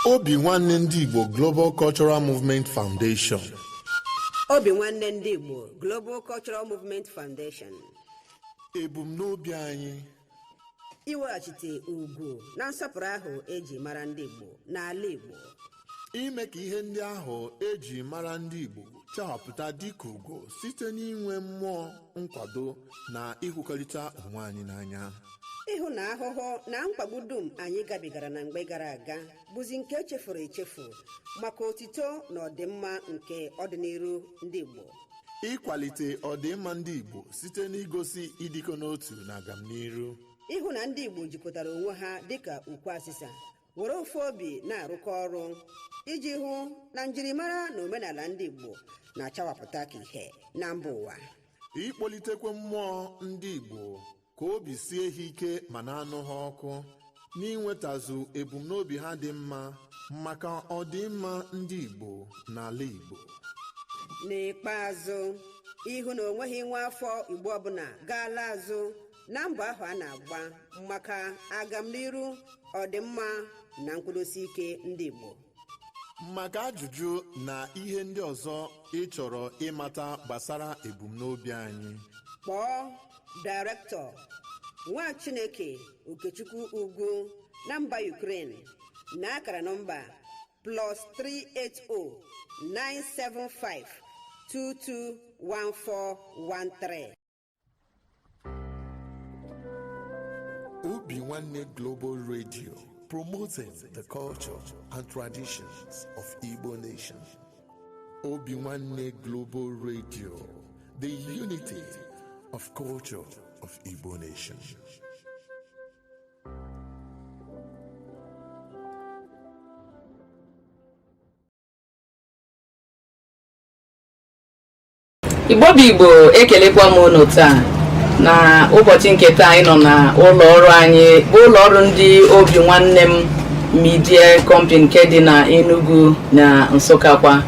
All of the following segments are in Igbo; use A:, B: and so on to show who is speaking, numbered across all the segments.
A: Obi Nwanne Ndị Igbo Global Cultural Movement Foundation.
B: Obi Nwanne Ndị Igbo Global Cultural Movement Foundation.
A: Ebumnobi anyị
B: iweghachite ugwu na nsọpụrụ ahụ eji mara ndị Igbo n'ala Igbo.
A: Ime ka ihe ndị ahụ eji mara ndị Igbo chawapụta dịka ugo site n'inwe mmụọ nkwado na ịhụkọrịta onwe anyị n'anya.
B: Ịhụ na ahụhụ na mkpagbu dum anyị gabigara na mgbe gara aga bụzi nke echefuru echefu maka otito na ọdịmma nke ọdịnihu ndị Igbo.
A: Ịkwalite ọdịmma ndị Igbo site n'igosi ịdịkọ n'otu na agamnihu.
B: Ịhụ na ndị Igbo jikọtara onwe ha dịka ukwu asịsa were ofu obi na-arụkọ ọrụ iji hụ na njirimara na omenala ndị Igbo na-achawapụta ka ihe na mba ụwa.
A: Ịkpọlitekwa mmụọ ndị Igbo ka obi sie ha ike ma na-anụ ha ọkụ n'inwetazu ebumnobi ha dị mma maka ọdịmma ndị Igbo n'ala Igbo.
B: N'ikpeazụ, ịhụ na onweghị nwa afọ Igbo ọbụla gaala azụ na mbọ ahụ a na-agba maka agamnihu ọdịmma na nkwụdosi ike ndị Igbo.
A: Maka ajụjụ na ihe ndị ọzọ ị chọrọ ịmata gbasara ebumnobi anyị,
B: kpọọ Director Nwa Chineke Okechukwu Ugwu na mba Ukraine na akara nọmba +380 975 221413.
A: Obi Nwanne Global Radio, promoting the culture and traditions of Igbo Nation. Obi Nwanne Global Radio, the unity of culture of Igbo Nation.
C: Igbo bụ Igbo, ekelekwa m unu taa na ụbọchị nke taa anyị nọ na ụlọ ọrụ anyị bụ ụlọ ọrụ ndị Obi Nwanne m Media Company nke dị na Enugu na Nsụka kwa.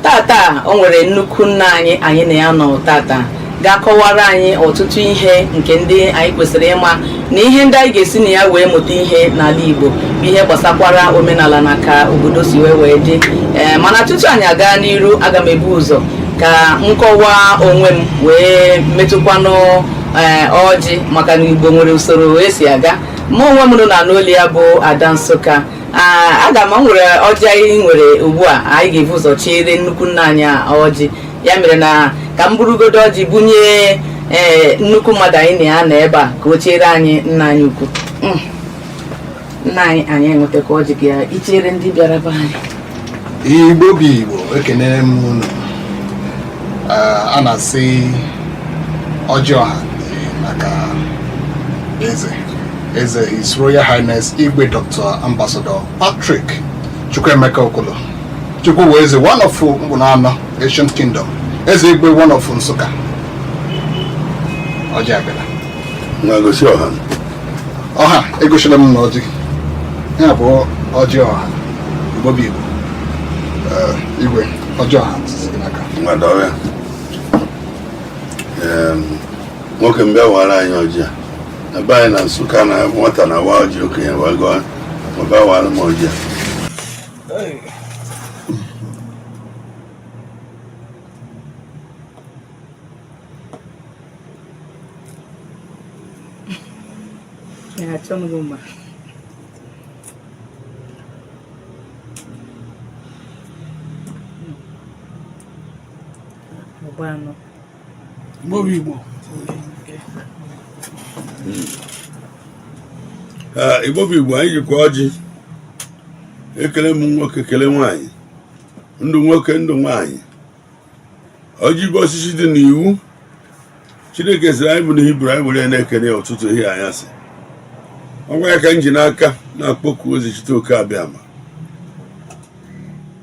C: Tata o nwere nnukwu nna anyị na ya nọ tata ga-akọwara anyị ọtụtụ ihe nke ndị anyị kwesịrị ịma na ihe ndị anyị ga-esi na ya wee mụta ihe n'ala Igbo bụ ihe gbasakwara omenala na ka obodo si wee dị. Mana tutu anyị aga n'iru, aga m ebu ụzọ ka nkọwa onwe m wee metụkwanụ ọjị maka na Igbo nwere usoro esi aga. Mụ onwe m nọ na n'olu ya bụ Ada Nsụka. Aga m nwere ọjị anyị nwere ugbu a anyị ga-ebu ụzọ chere nnukwu nna anyị ọjị. Ya mere na ka m burugodo ọjị bunye nnukwu mmadụ anyị na ya na ebe a ka o chere anyị nna anyị ukwu. Nna anyị enwetakwa ọjị ka ichere ndị bịara be anyị.
D: Igbo bụ Igbo, ekenere m unu. A na-asị ọjị ọha maka eze His Royal Highness Igwe Dr. Ambassador Patrick Chukwuemeka Okolo Chukwu eze, one of Mbunano Ancient Kingdom, eze Igwe, one of Nsụka. Ọjị abịala
E: na-egosi
D: ọha egosila m na ọjị ya bụ ọjị ọha. Igbo bụ Igbo, Igwe ọjị ọha
E: nwadọrọ nwoke mbịa wara anyị ọjị a ebe anyị na Nsụka na nwata na wa ọjị okenye wago maba wara m ọjị a.
D: Igbo bụ Igbo.
E: Igbo bụ Igbo, anyị jikwa ọjị ekele m nwoke kele nwaanyị, ndụ nwoke ndụ nwaanyị. Ọjị bụ osisi dị n'iwu Chineke sịrị anyị bụ na Hibru, anyị were na-ekene ọtụtụ ihe anyasị. Ọgwa ya ka m ji n'aka na-akpọku ozi chite oke abịama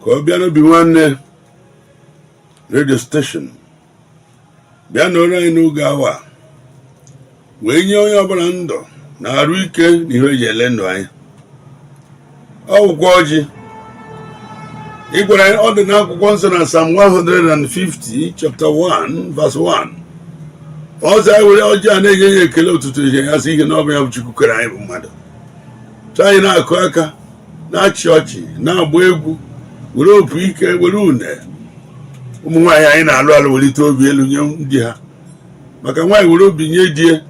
E: ka ọ bịa n'Obi Nwanne redio steshọn, bịa n'ọrụ anyị n'oge awa wee nye onye ọbụla ndụ na arụ ike na ihe eji ele ndụ anyị. Ọgwụgwọ ọjị ị gwara anyị ọ dị n'akwụkwọ nsọ na Psalm 150 chapter 1 verse 1. Ọzọ anyị were ọjị a na-enye ya ekele ụtụtụ ihe ya sị ihe na ọ bụ ya bụ Chukwu kere anyị bụ mmadụ. Chọọ anyị na-akụ aka na-achị ọchị na-agba egwu were opu ike were une. Ụmụ nwaanyị anyị na-alụ alụ welite obi elu nye ndị ha, maka nwaanyị were obi nye die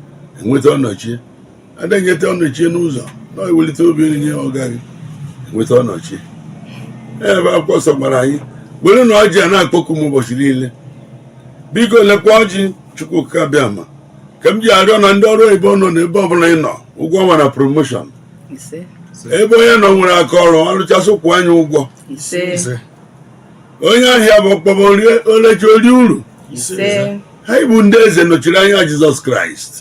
E: enweta ọnọchie, ada nyeta ọnọchie n'ụzọ na ewelite obi elu nye ọ gaghị enweta ọnọchie. Ebe akwụkwọ nsọ gbara anyị were na ọjị a na-akpọku m ụbọchị niile. Biko lekwa ọjị Chukwuka bịa ma ka m ji arịọ na ndị ọrụ ebe ọ nọ na ebe ọbụla ị nọ ụgwọ ọnwa na promoshọn. Ebe onye nọ nwere aka ọrụ ọrụchasị kwụ anyị ụgwọ. Onye ahịa bụ ọkpọbọ olechi ori uru. Ha bụ ndị eze nọchiri anya Jizọs Kraịst,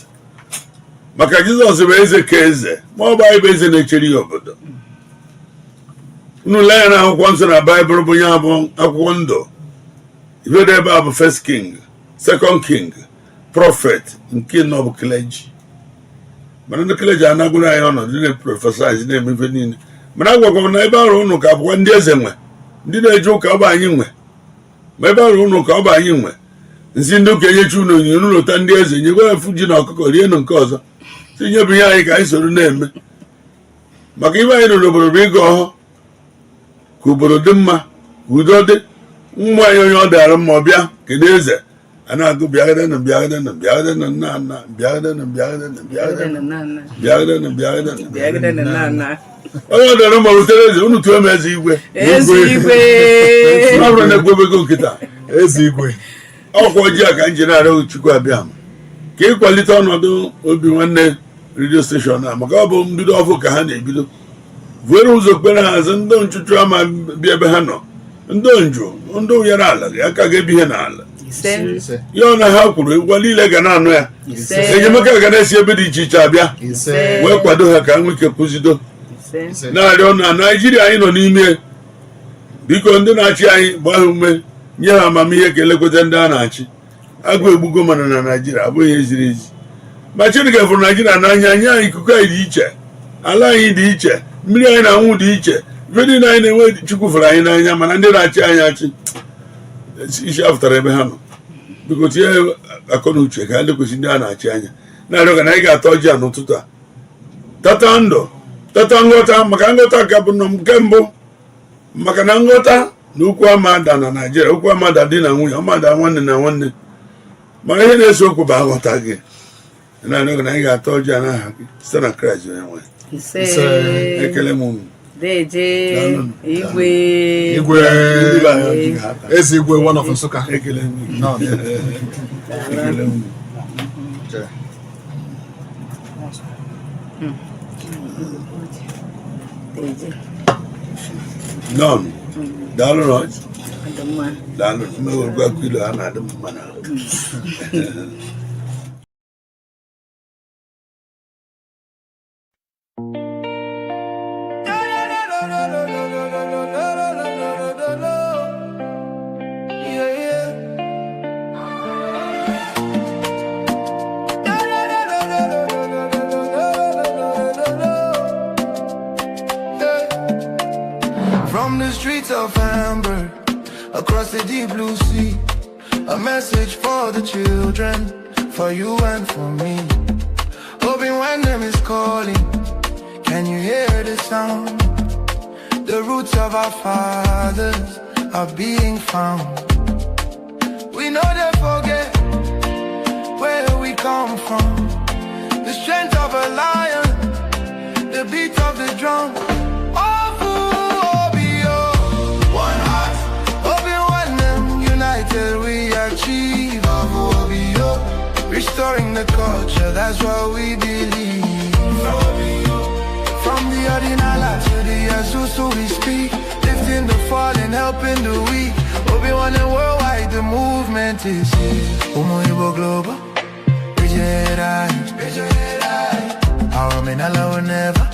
E: maka Jizọs bụ eze ka eze ma ọ bụ anyị bụ eze na-echere ya obodo. Unu lee ya na akwụkwọ nsọ na Baịbụl bụ ya bụ akwụkwọ ndụ. Ibedo ebe a bụ first king, second king, prophet, nke nọ bụ clergy. Mana ndị clergy anagụrụ anyị ọnọdụ na-prọfesaiz na-eme ife niile. Mana agwagwa m na ebe ọrụ ụnụ ka bụkwa ndị eze nwe, ndị na-eje ụka ọ bụ anyị nwe. Ma ebe ọrụ ụnụ ka ọ bụ anyị nwe. Nsi ndị ụka enyechi unu onyinye unu lụta ndị eze nyegwara efu ji na ọkụkọ rie nụ nke ọzọ tinyebu ihe anyị ka anyị soro na-eme. Maka ibe anyị nọ n'obodo bụ ịga ọhụ ka obodo dị mma, ka udo dị. Ụmụ anyị onye ọ dara mma ọ bịa kedu eze a na-agụ bịagadena bịagadena bịagadena nna nna bịagadena bịagadena bịagadena bịagadena. Onye ọ dara mma rutere eze unu tụọ m eze igwe abụrụ na-ekwebego nkịta eze igwe. Ọkwa ojii a ka m ji na-arịọ Chukwu abịa ka ịkwalite ọnọdụ obi nwanne redio steshọn a, maka ọ bụ mbido ọfụ ka ha na-ebido. Vuere ụzọ kpere hazi ndị nchụchụ ama bịa ebe ha nọ, ndị njụ ndị ụnyere ala gị aka ga-ebi ihe n'ala. Ya ọ na ha kwuru egwu niile ga na-anụ ya. Enyemaka ga na-esi ebe dị iche iche abịa wee kwado ha ka nwee ike kwụzido. Na-arịọ na Naijiria anyị nọ n'ime, biko ndị na-achị anyị gbaa ume, nye ha amamihe ka elekwata ndị a na-achị. Agụ egbugo mana na Naijiria abụghị ihe ziri ezi. Ma Chineke fụrụ Naijiria n'anya, nye anyị ikuku anyị dị iche, ala anyị dị iche, mmiri anyị na-anwụ dị iche. Ife niile anyị na-enwe Chukwu fụrụ anyị n'anya, mana ndị na-achị anyị achị isi afụtara ebe ha nọ. Biko tinye akọ na uche ka ha lekwesị ndị a na-achị anya. Na-arịọ ka na anyị ga-ata ọjị a n'ụtụtụ a, tata ndụ, tata nghọta, maka nghọta ka bụ nke mbụ. Maka na nghọta na okwu amada na Naijiria, okwu amada dị na nwunye, ọmada nwanne na nwanne, mana ihe na-eso okwu bụ aghọta gị. Na-arịọ na anyị ga-ata ọjị a n'aha gị site na Kraịst onye nwe. Ekele m unu. Igwe eze igwe one of Nsukka. Ekele m. None. Daalụ Lord. Daalụ mmewurugwa kilo a na-adị mma na.
F: From the streets of Amber, across the deep blue sea, a message for the children, for you and for me. Hoping when them is calling, can you hear the sound? The roots of our fathers are being found. We know they forget where we come from. The strength of a lion, the beat of the drum. We achieve restoring the culture, that's what we believe. From the Ordinala to the Asusu we speak, lifting the fallen, helping the weak. Obi-Wan and worldwide, the movement is here. Igbo global, raise your head high. Our Minala will never,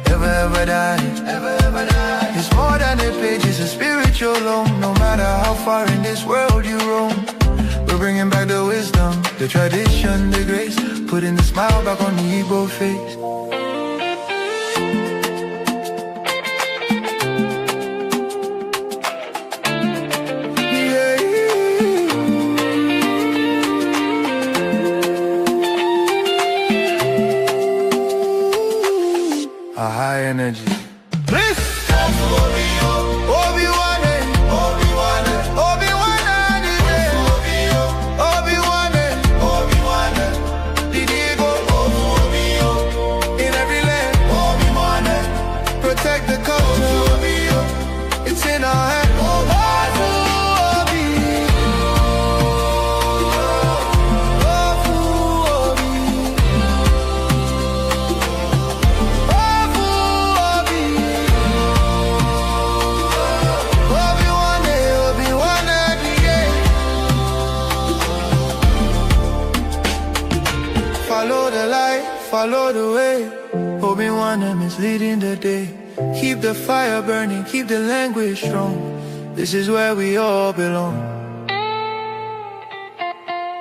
F: ever die. It's more than a page, it's a spiritual home. No matter how far in this world you roam, we're bringing back the wisdom, the tradition, the grace, putting the smile back on the Igbo face. A high energy. This follow the way. Obi-Wan is leading the day. Keep the fire burning, keep the language strong. This is where we all belong.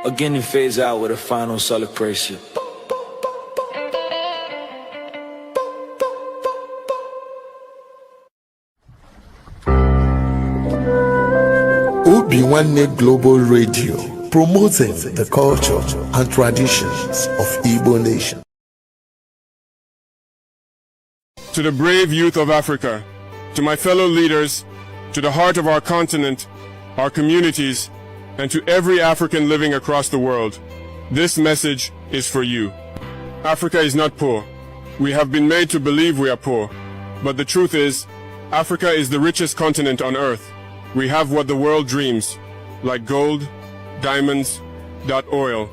G: Again it fades out with a final celebration.
A: Obi-Wan Global Radio, promoting the culture and traditions of Igbo nation.
H: To the brave youth of Africa, to my fellow leaders, to the heart of our continent, our communities, and to every African living across the world, this message is for you. Africa is not poor. We have been made to believe we are poor. But the truth is, Africa is the richest continent on earth. We have what the world dreams, like gold, diamonds, oil.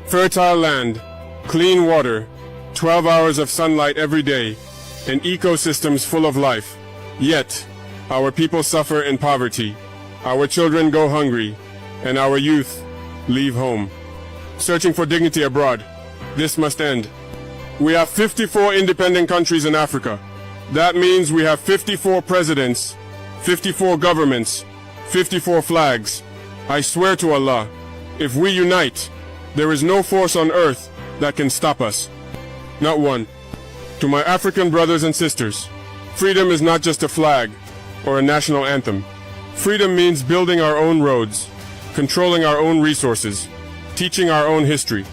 H: Fertile land, clean water, 12 hours of sunlight every day, and ecosystems full of life. Yet, our people suffer in poverty, our children go hungry, and our youth leave home. Searching for dignity abroad, this must end. We have 54 independent countries in Africa. That means we have 54 presidents, 54 governments, 54 flags. I swear to Allah, if we unite, there is no force on earth that can stop us. Not one. To my African brothers and sisters, freedom is not just a flag or a national anthem. Freedom means building our own roads, controlling our own resources, teaching our own history,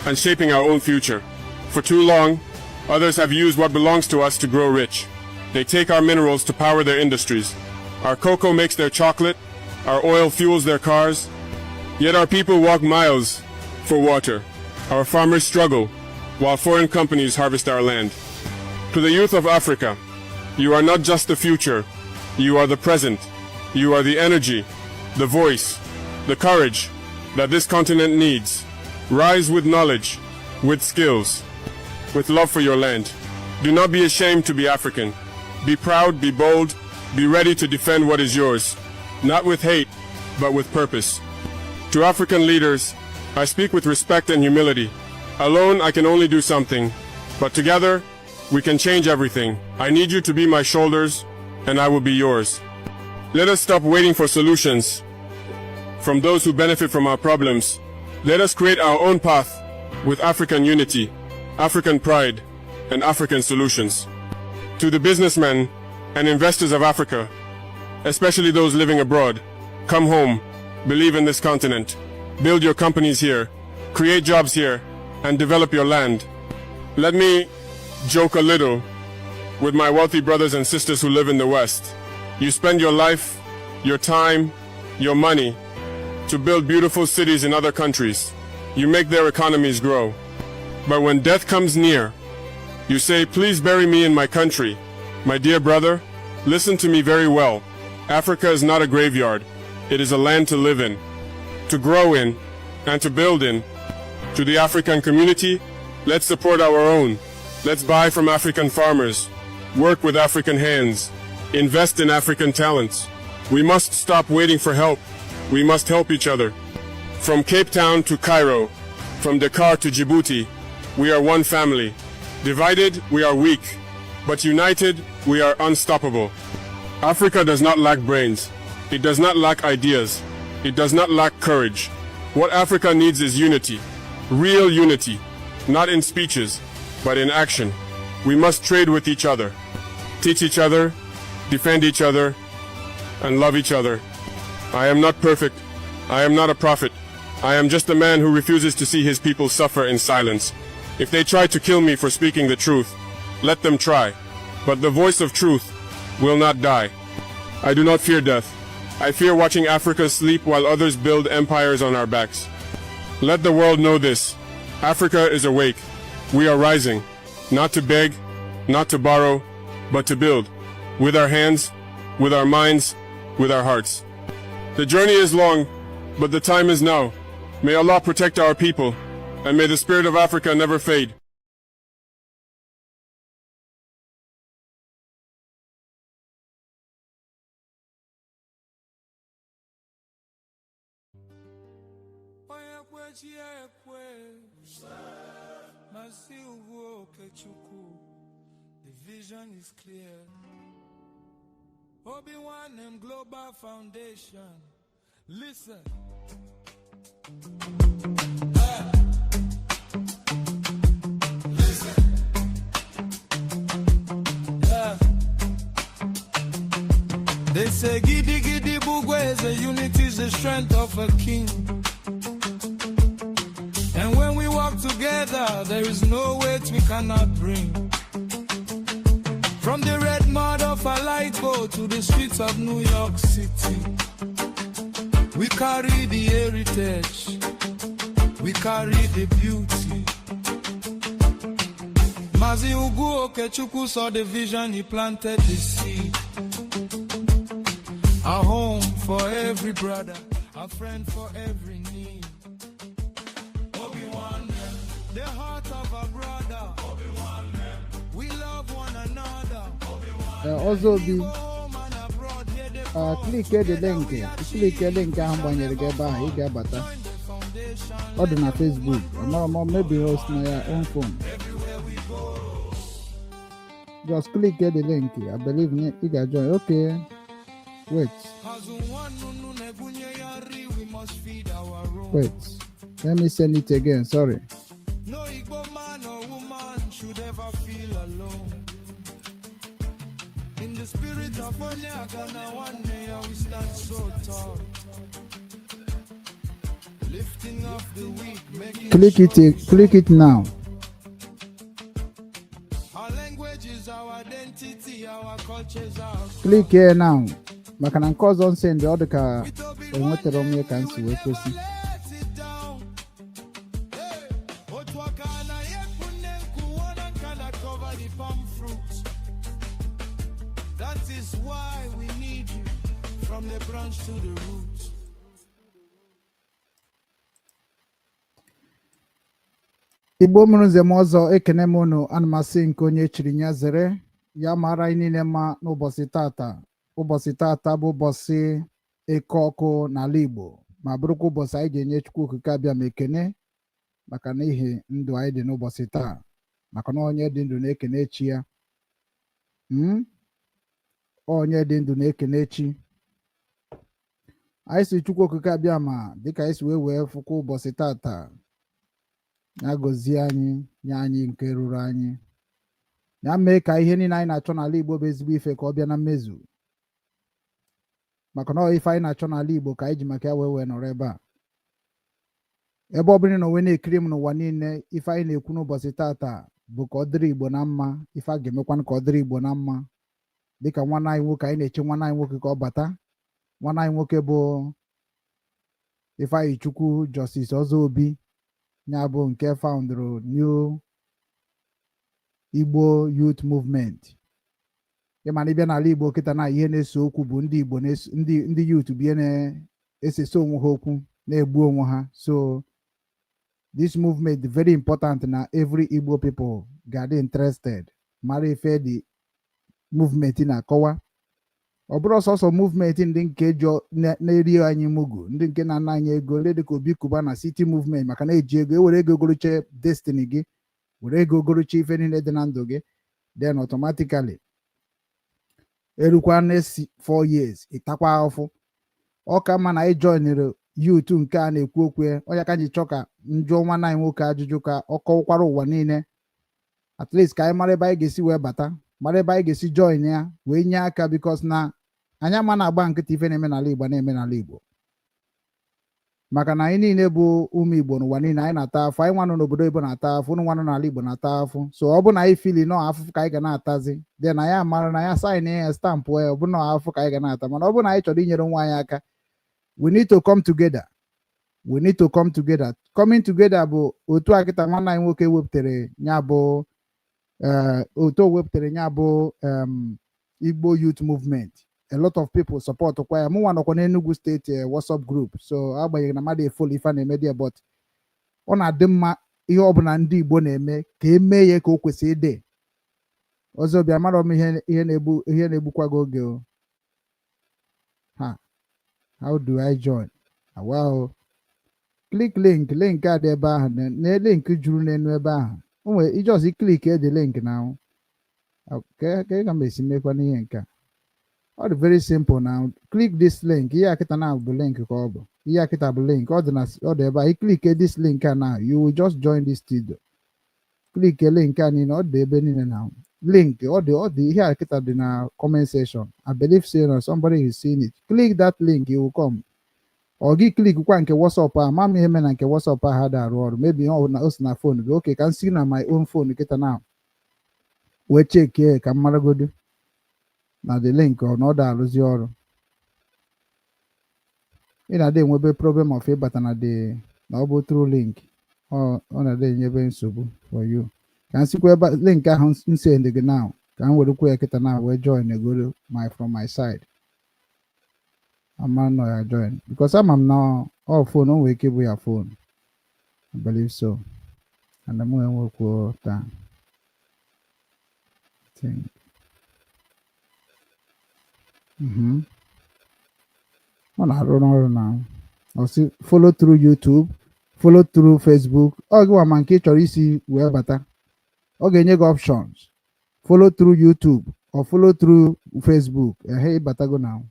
H: and shaping our own future. For too long, others have used what belongs to us to grow rich. They take our minerals to power their industries. Our cocoa makes their chocolate, our oil fuels their cars. Yet our people walk miles for water. Our farmers struggle while foreign companies harvest our land. To the youth of Africa, you are not just the future, you are the present. You are the energy, the voice, the courage that this continent needs. Rise with knowledge, with skills, with love for your land. Do not be ashamed to be African. Be proud, be bold, be ready to defend what is yours, not with hate, but with purpose. To African leaders, I speak with respect and humility. Alone, I can only do something, but together, we can change everything. I need you to be my shoulders, and I will be yours. Let us stop waiting for solutions from those who benefit from our problems. Let us create our own path with African unity, African pride, and African solutions. To the businessmen and investors of Africa, especially those living abroad, come home, believe in this continent, build your companies here, create jobs here, and develop your land. Let me joke a little with my wealthy brothers and sisters who live in the West. You spend your life, your time, your money to build beautiful cities in other countries. You make their economies grow. But when death comes near, you say, please bury me in my country. My dear brother, listen to me very well. Africa is not a graveyard. It is a land to live in, to grow in, and to build in. To the African community, let's support our own. Let's buy from African farmers, work with African hands, invest in African talents. We must stop waiting for help. We must help each other. From Cape Town to Cairo, from Dakar to Djibouti, we are one family. Divided, we are weak, but united, we are unstoppable. Africa does not lack brains. It does not lack ideas. It does not lack courage. What Africa needs is unity, real unity, not in speeches, but in action. We must trade with each other, teach each other, defend each other, and love each other. I am not perfect. I am not a prophet. I am just a man who refuses to see his people suffer in silence. If they try to kill me for speaking the truth, let them try. But the voice of truth will not die. I do not fear death. I fear watching Africa sleep while others build empires on our backs. Let the world know this. Africa is awake. We are rising, not to beg, not to borrow, but to build, with our hands, with our minds, with our hearts. The journey is long, but the time is now. May Allah protect our people, and may the spirit of Africa never fade.
F: Maazi Justice, the vision is clear. Obi-Wan and Global Foundation. Listen. Listen. Yeah. They say Gidi Gidi Bugwe is a unity, is the strength of a king. And when we walk together, there is no weight we cannot bring. From the red mud of Alaiko to the streets of New York City, we carry the heritage, we carry the beauty. Maazi Justice saw the vision, he planted the seed. A home for every brother, a friend for every need. Obi-Wan, the heart of a brother. Obi-Wan, we love one another.
I: Ozobi, click the link. Click the link ahụ gbanyere gị ebe ahụ ị ga-abata. Ọ dị na Facebook. Maybe host na your own phone. Just click the link. I believe you can join. Okay. Wait. Let me send it again. Sorry.
F: No Igbo man or woman should ever feel alone. In the spirit of Onyagana, one day we stand so tall. Lifting up the weak, making
I: click it now.
F: Our language is our identity, our culture is our
I: click here now. Maka na nke ọzọ nsị ndị ọ dị ka enwetara m ya ka nsi wee kwesị.
F: That is why we need you from the branch to the roots.
I: Igbo mụrụ nze m ọzọ ekene m unu ana m asị nke onye chiri ya zere ya mara anyị niile mma n'ụbọchị tata. Ụbọchị tata bụ ụbọchị Eke Oku n'ala Igbo ma bụrụkwa ụbọchị anyị ga-enye Chukwu okike abịa ma ekene maka na ihe ndụ anyị dị n'ụbọchị taa maka na onye dị ndụ na-ekene chi ya. Onye dị ndụ na-ekene chi. Anyị si Chukwu okike abịa ma dịka anyị si wee fụkwa ụbọchị tata ya gọzie anyị nye anyị nke ruru anyị ya mee ka ihe niile anyị na-achọ n'ala Igbo bụ ezigbo ife ka ọ bịa na mmezu maka na ife anyị na-achọ n'ala Igbo ka anyị ji maka ya wee nọrọ ebe a. Ebe ọ bụla na onwe na-ekiri m n'ụwa niile ife anyị na-ekwu n'ụbọchị tata bụ ka ọ dịrị Igbo na mma, ife a ga-emekwanụ ka ọ dịrị Igbo na mma dịka nwanne anyị nwoke anyị na-eche nwanne anyị nwoke ka ọ bata. Nwanne anyị nwoke bụ Ifeanyichukwu Justice Ozobi ya bụ nke foundrụ New Igbo Youth Movement. Ịmana ịbịa n'ala Igbo kịta na ihe na-ese okwu bụ ndị Igbo ndị youth bụ ihe na-esese onwe ha okwu na-egbu onwe ha. So this movement is very important na every Igbo people ga-adị interested mara ife the movement na-akọwa. Ọ bụrụ sọsọ movement ndị nke na-eri anyị mugu ndị nke na-ana anyị ego ndị dịka Obi Kuba na City Movement maka na eji ego ewere ego goroche destiny gị were ego goroche ife niile dị na ndụ gị then automatically erukwa next 4 years ịtakwa ahụfụ. Ọ ka mma na anyị joinere youth nke a na-ekwu okwu onye ka anyị chọ ka njụọ nwanne anyị nwoke ajụjụ ka ọ kọwakwara ụwa niile at least ka anyị mara ebe anyị ga-esi wee bata mara ebe anyị ga-esi join ya wee nye aka because na anyị ama na-agba nkịtị ife na-eme n'ala Igbo na-eme n'ala Igbo maka na anyị niile bụ ụmụ Igbo n'ụwa niile anyị na-ata afụ. Anyị nwanụ n'obodo Igbo na-ata afụ ụnụ nwanụ n'ala Igbo na-ata afụ. So ọ bụ na anyị fili nọ afụfụ ka anyị ga na-atazi dị na ya mara na ya saịn ya stampụ ya ọ bụ na afụ ka anyị ga na-ata mana ọ bụ na anyị chọrọ inyere nwa anyị aka we need to come together. We need to come together. Coming together bụ otu a kịta nwanne anyị nwoke wepụtara ya bụ otu wepụtara ya bụ Igbo Youth Movement. A lot of people support kwa ya. Mụnwa nọkwa n'Enugu State WhatsApp group so agbanyeghị na mmadụ efolu ife na media but ọ na-adị mma ihe ọbụla ndị Igbo na-eme ka emee ya ka o kwesịrị ịdị. Ozobi amarọ m ihe na-egbukwa gị oge o. How do I join? Wow. Click link a dị ebe ahụ na link juru n'enu ebe ahụ. You just click the link now. Okay, can be make one here. All very simple now. Click this link. Here kita now the link ko. Here kita the link. Or the click this link now. You will just join this studio. Click a link and now. Link or the here kita in a comment section. I believe somebody is seeing it. Click that link, you will come. Or click one WhatsApp, mommy and WhatsApp had a or maybe on na phone. Okay, can see na my own phone kita now. We check here, camera good. Now the link or not that was your in a day will be problem of it, but on a day no through link or on a day never subu for you. Can see where but link I say in the now. Can we look quick now we join a good from my side. I'm not join because I'm now all phone on wake with your phone. I believe so. And I'm going to work with time. On I don't know now. I'll see follow through YouTube, follow through Facebook. Oh, go on, catch or see where better. Okay, you got options. Follow through YouTube or follow through Facebook. Hey, but I go now.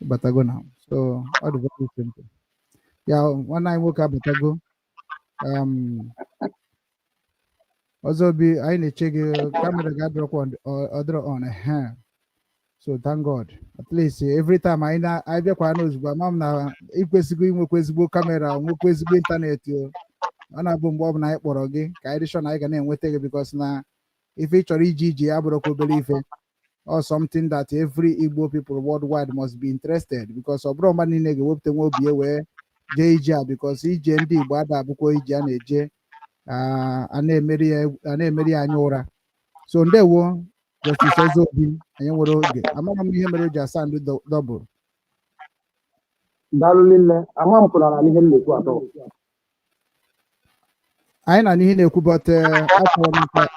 I: But I go now. So all the very simple. Yeah, when I woke up, but I go. Also be I need to check camera guard drop on or other on a hand. So thank God. At least every time I be knows but mom now if we camera, we internet you. And I boom bob night for again. Edition I can name with it because now if it's a EGG, I would believe it or something that every Igbo people worldwide must be interested because of Bromani nigga will be aware JJ because EGND Bada Buko EJ ane meri anyora so ndewo Justice Ozobi anyị nwere oge amara m ihe mere o ji asa ndị double
J: daalụ niile ama m pụtara n'ihe m na-ekwu atọ
I: anyị na n'ihe na-ekwu but afọ maka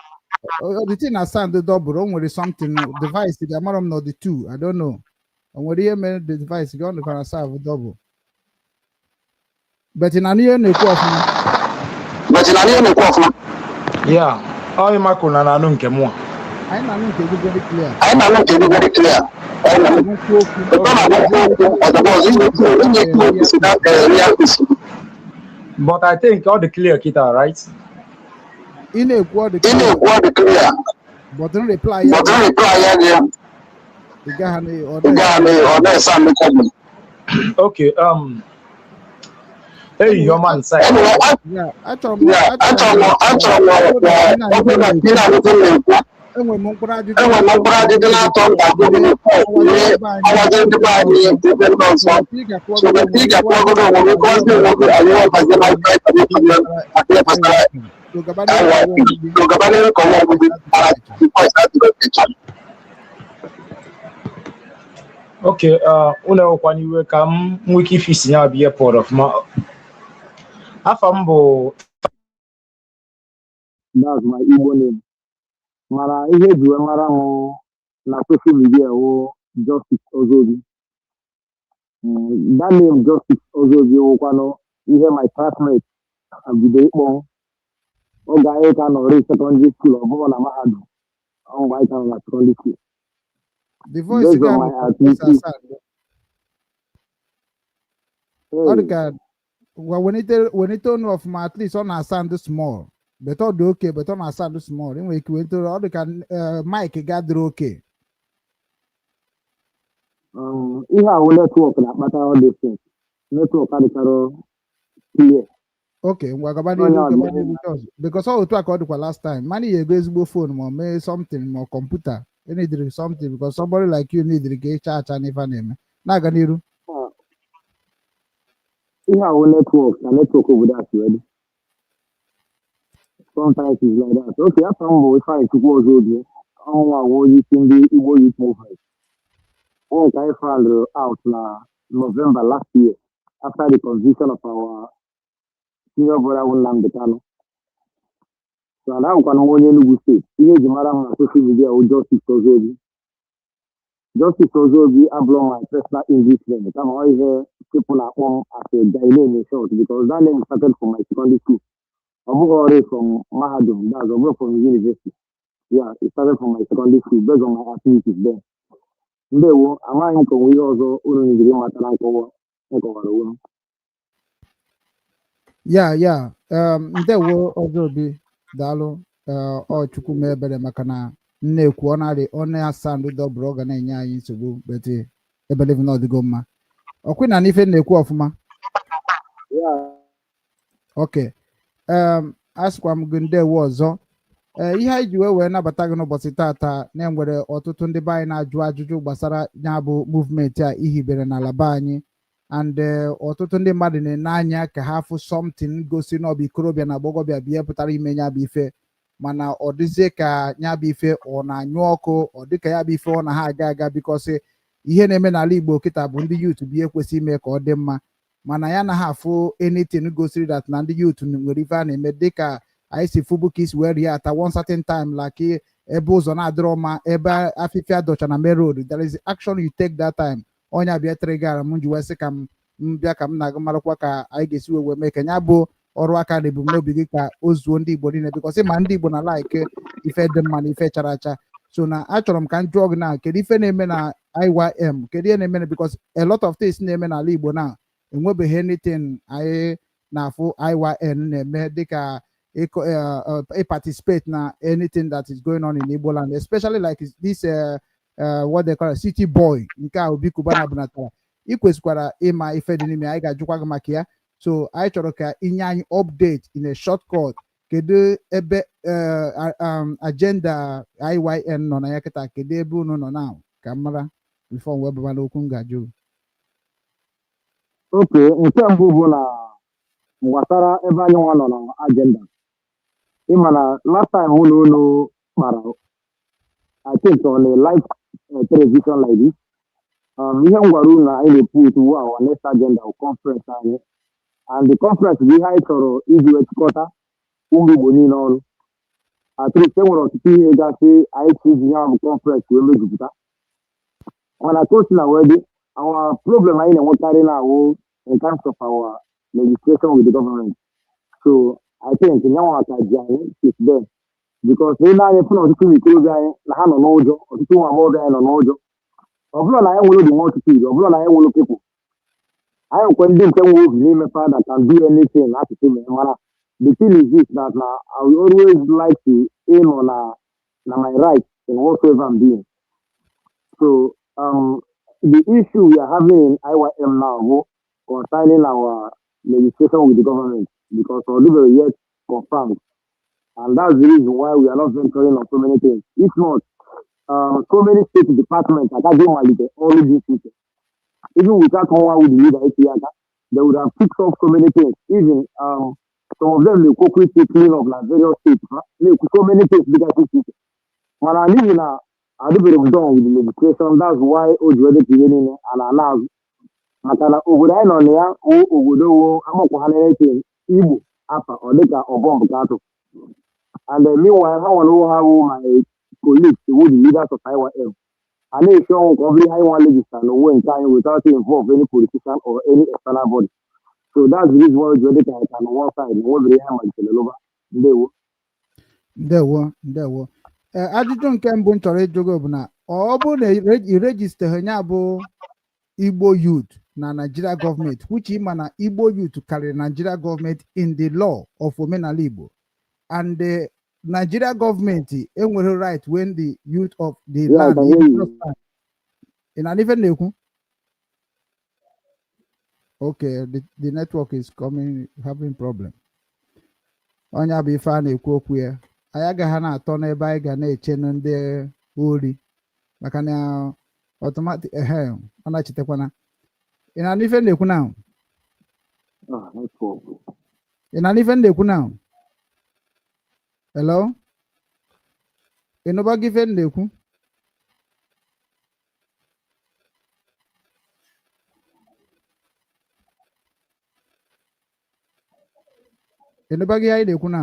I: the thing asa ndị double o nwere something device dị amara m na the two I don't know o nwere ihe mere the device gị ọ nụkwara asa double but na n'ihe na-ekwu ọfụma
J: yeah ọ ịmakụ na anụ nke mụa
I: I know it's very clear.
J: But I think all the clear kita, right?
I: In a quad clear. But don't reply yet.
J: Okay, hey, your man side.
I: Yeah, I told
J: okay, when you come, wiki fishing, I'll be a port of my Afambo. That's my Igbo name. Mara ihe ji mara hụ na social media wo Justice Ozobi. That name Justice Ozobi wụkwanụ ihe my classmate bido ịkpọ oge anyị ka nọ secondary school ọ bụrụ na mahadum ọ anyị ka nọ na secondary school.
I: The voice again. Well, when it turn off my at least on a sound small. But all the okay, but on a sound small. Anyway, we to all the can mic gather okay.
J: If I will network that matter all these things. Network clear.
I: Okay, because all talk about the last time. Money you guys phone more maybe something more computer. You need something because somebody like you need to get charge and if I name. Naganiru.
J: If I will network over that already. Sometimes it's like that. Okay, after we try to go over our using the Igbo Youths Movement. Oh, I found out November last year after the conviction of our senior brother Nnamdi. So now we can only say, here is the matter on social media with Justice Ozobi. Justice Ozobi have blown my personal English name. I'm always people are on as a guy name in short because that name started from my secondary school. already from Mahadum, that's over from university. Yeah, it started from my secondary school based on my activities there. Ndewo, amaghị m ka onwe ihe ọzọ unu nziri mata na nkọwara unu.
I: ya ndewo Ozobi daalụ ọ Chukwu mee ebere maka na na-ekwu ọ na-asa ndụ dọbụrụ ọ ga na-enye anyị nsogbu bete ebelevi na ọdịgo mma ọkwị na n'ife na-ekwu ọfụma oke asịkwa m gị ndewo ọzọ ihe anyị ji wee nabata gị n'ụbọchị tata na-enwere ọtụtụ ndị be anyị na-ajụ ajụjụ gbasara ya bụ movement a ihibere n'ala be anyị and ọtụtụ ndị mmadụ na-ene anya ka ha fụ something gosi na ọ bụ ikorobịa na agbọghọbịa bịa pụtara ime ya bụ ife mana ọ dịzie ka ya bụ ife ọ na-anyụ ọkụ ọ dịka ya bụ ife ọ na ha aga bikọsị ihe na-eme n'ala Igbo kịta bụ ndị youth bụ ihe kwesị ime ka ọ dị mma mana ya na ha afụ anything gosiri that na ndị youth nwere ife a na-eme dịka anyị si fụbụ ka isi wee rie ata one certain time like ebe ụzọ na-adịrọ mma ebe afịfịa dọcha na main road there is action you take that time onye bịa trigara m ji wee sị ka m bịa ka m na-agụ marakwa ka anyị ga-esi wee mee ka ya bụ ọrụ aka na ebumnobi gị ka o zuo ndị Igbo niile bikọsị ma ndị Igbo na like ife dị mma na ife chara acha so na achọrọ m ka m jụọ gị na kedu ife na-eme na IYM kedu ihe na-eme na because a lot of things na-eme n'ala Igbo na enwebeghị anything anyị na-afụ IYN na-eme dịka participate na anything that is going on in Igbo land, especially like this what they call a city boy nke a Obi Kubana bunatara ị kwesịkwara ịma ife dị n'ime anyị ga-ajụkwa gị maka ya so anyị chọrọ ka inye anyị update in a shortcut kedu ebe agenda IYN nọ na ya kịta kedu ebe unu nọ na ka mara before wee baba n'okwu m ga-ajụ.
J: Okay, nke mbụ bụ na gbasara ebe anyị nwa nọ na agenda ịma na last time ụlọ kpara I think on a live television like this ihe m gwara unu na anyị na-put our next agenda conference anyị and the conference bụ ihe anyị chọrọ iji wee chịkọta ụmụ Igbo niile ọrụ at least e nwere ọtụtụ ihe gasị anyị si iji ya bụ conference wee mejupụta mana ka o si na wee dị our problem anyị na-enwekarị na awụ in terms of our legislation with the government. So I think now I is them because they now put on the guy na ha no n'ụjọ ọtụtụ nwa agbọghọ nọ n'ụjọ ọ bụrụ na anyị nwere the multitude ọ bụrụ na anyị nwere people anyị nkwe ndị nke nwe obi n'ime that can do anything asụsụ mere mana the thing is this that na I will always like to aim on na my right in whatsoever I'm doing. So the issue we are having in IYM now concerning our legislation with the government because although we are yet confirmed, and that's the reason why we are not venturing on so many things. If not, so many state departments are getting all these things. Even without one with the leader, they would have picked up so many things. Even some of them they quickly clean up like various states. So many things bigger things. When I live in a little bit of done with the legislation, that's why Ojuede Pigenin and Anaz. Makana obodo anyị nọ na ya obodo amakwa ha na-eke Igbo afa ọ dịka ọbọm bụkatụ and meanwhile ha nwere ha wụ my colleagues who the leaders of IYM a na-esi ọnwụ ka ọ bụrụ anyị nwa register na onwe nke anyị without involve any politician or any external body so that's the reason why o ji dị ka anyị ka na one side na nwebere ihe malitere lụba.
I: Ndewo ajụjụ nke mbụ m chọrọ ịjụgo bụ na ọ bụ na irejista ya bụ Igbo youth na Nigeria government which ima na Igbo youth carry Nigeria government in the law of omenala Igbo and the Nigeria government enwere right when the youth of the land in an even nekwu. Okay, the network is having problem. Onye bụ ife a na-ekwu okwu ya anyị agaghị na-atọ n'ebe anyị ga na-eche ndị ori maka na automatic ọ na-echetakwana ị na n'ife na-ekwu na ị na n'ife na-ekwu na hello ị nụba gị ife na-ekwu ị nụba gị anyị na-ekwu na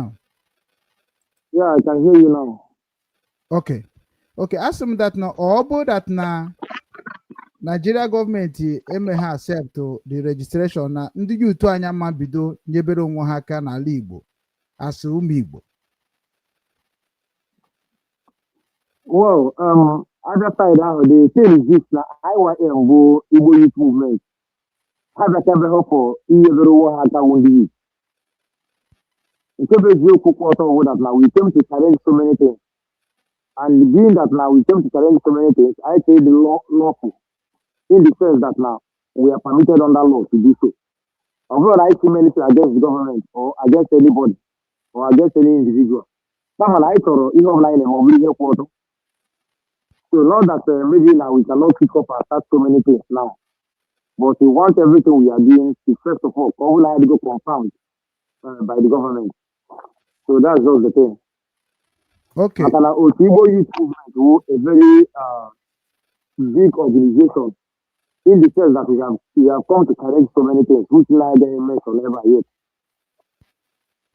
J: Yeah, I can hear you now.
I: Okay, ask them that now or that na Nigeria government emeghe accept the registration na ndị youth anya ma bido nyebere onwe ha aka n'ala Igbo as Igbo?
J: Well, other side now, the thing is this now, IYM go Igbo Youth Movement. Have a cover for everyone has a wound. It's a very good quarter of that now. We came to challenge so many things. And being that now we came to challenge so many things, I say the lawful. In the sense that now we are permitted under law to do so. Although I see many things against the government or against anybody or against any individual. Some I thought in online and over quarter. So not that maybe now we cannot pick up and start so many things now. But we want everything we are doing to first of all, to go confirmed by the government. So that's just the thing.
I: Okay.
J: And Igbo Youth Movement, a very big organization, in the sense that we have come to correct so many things, which neither mentioned ever yet.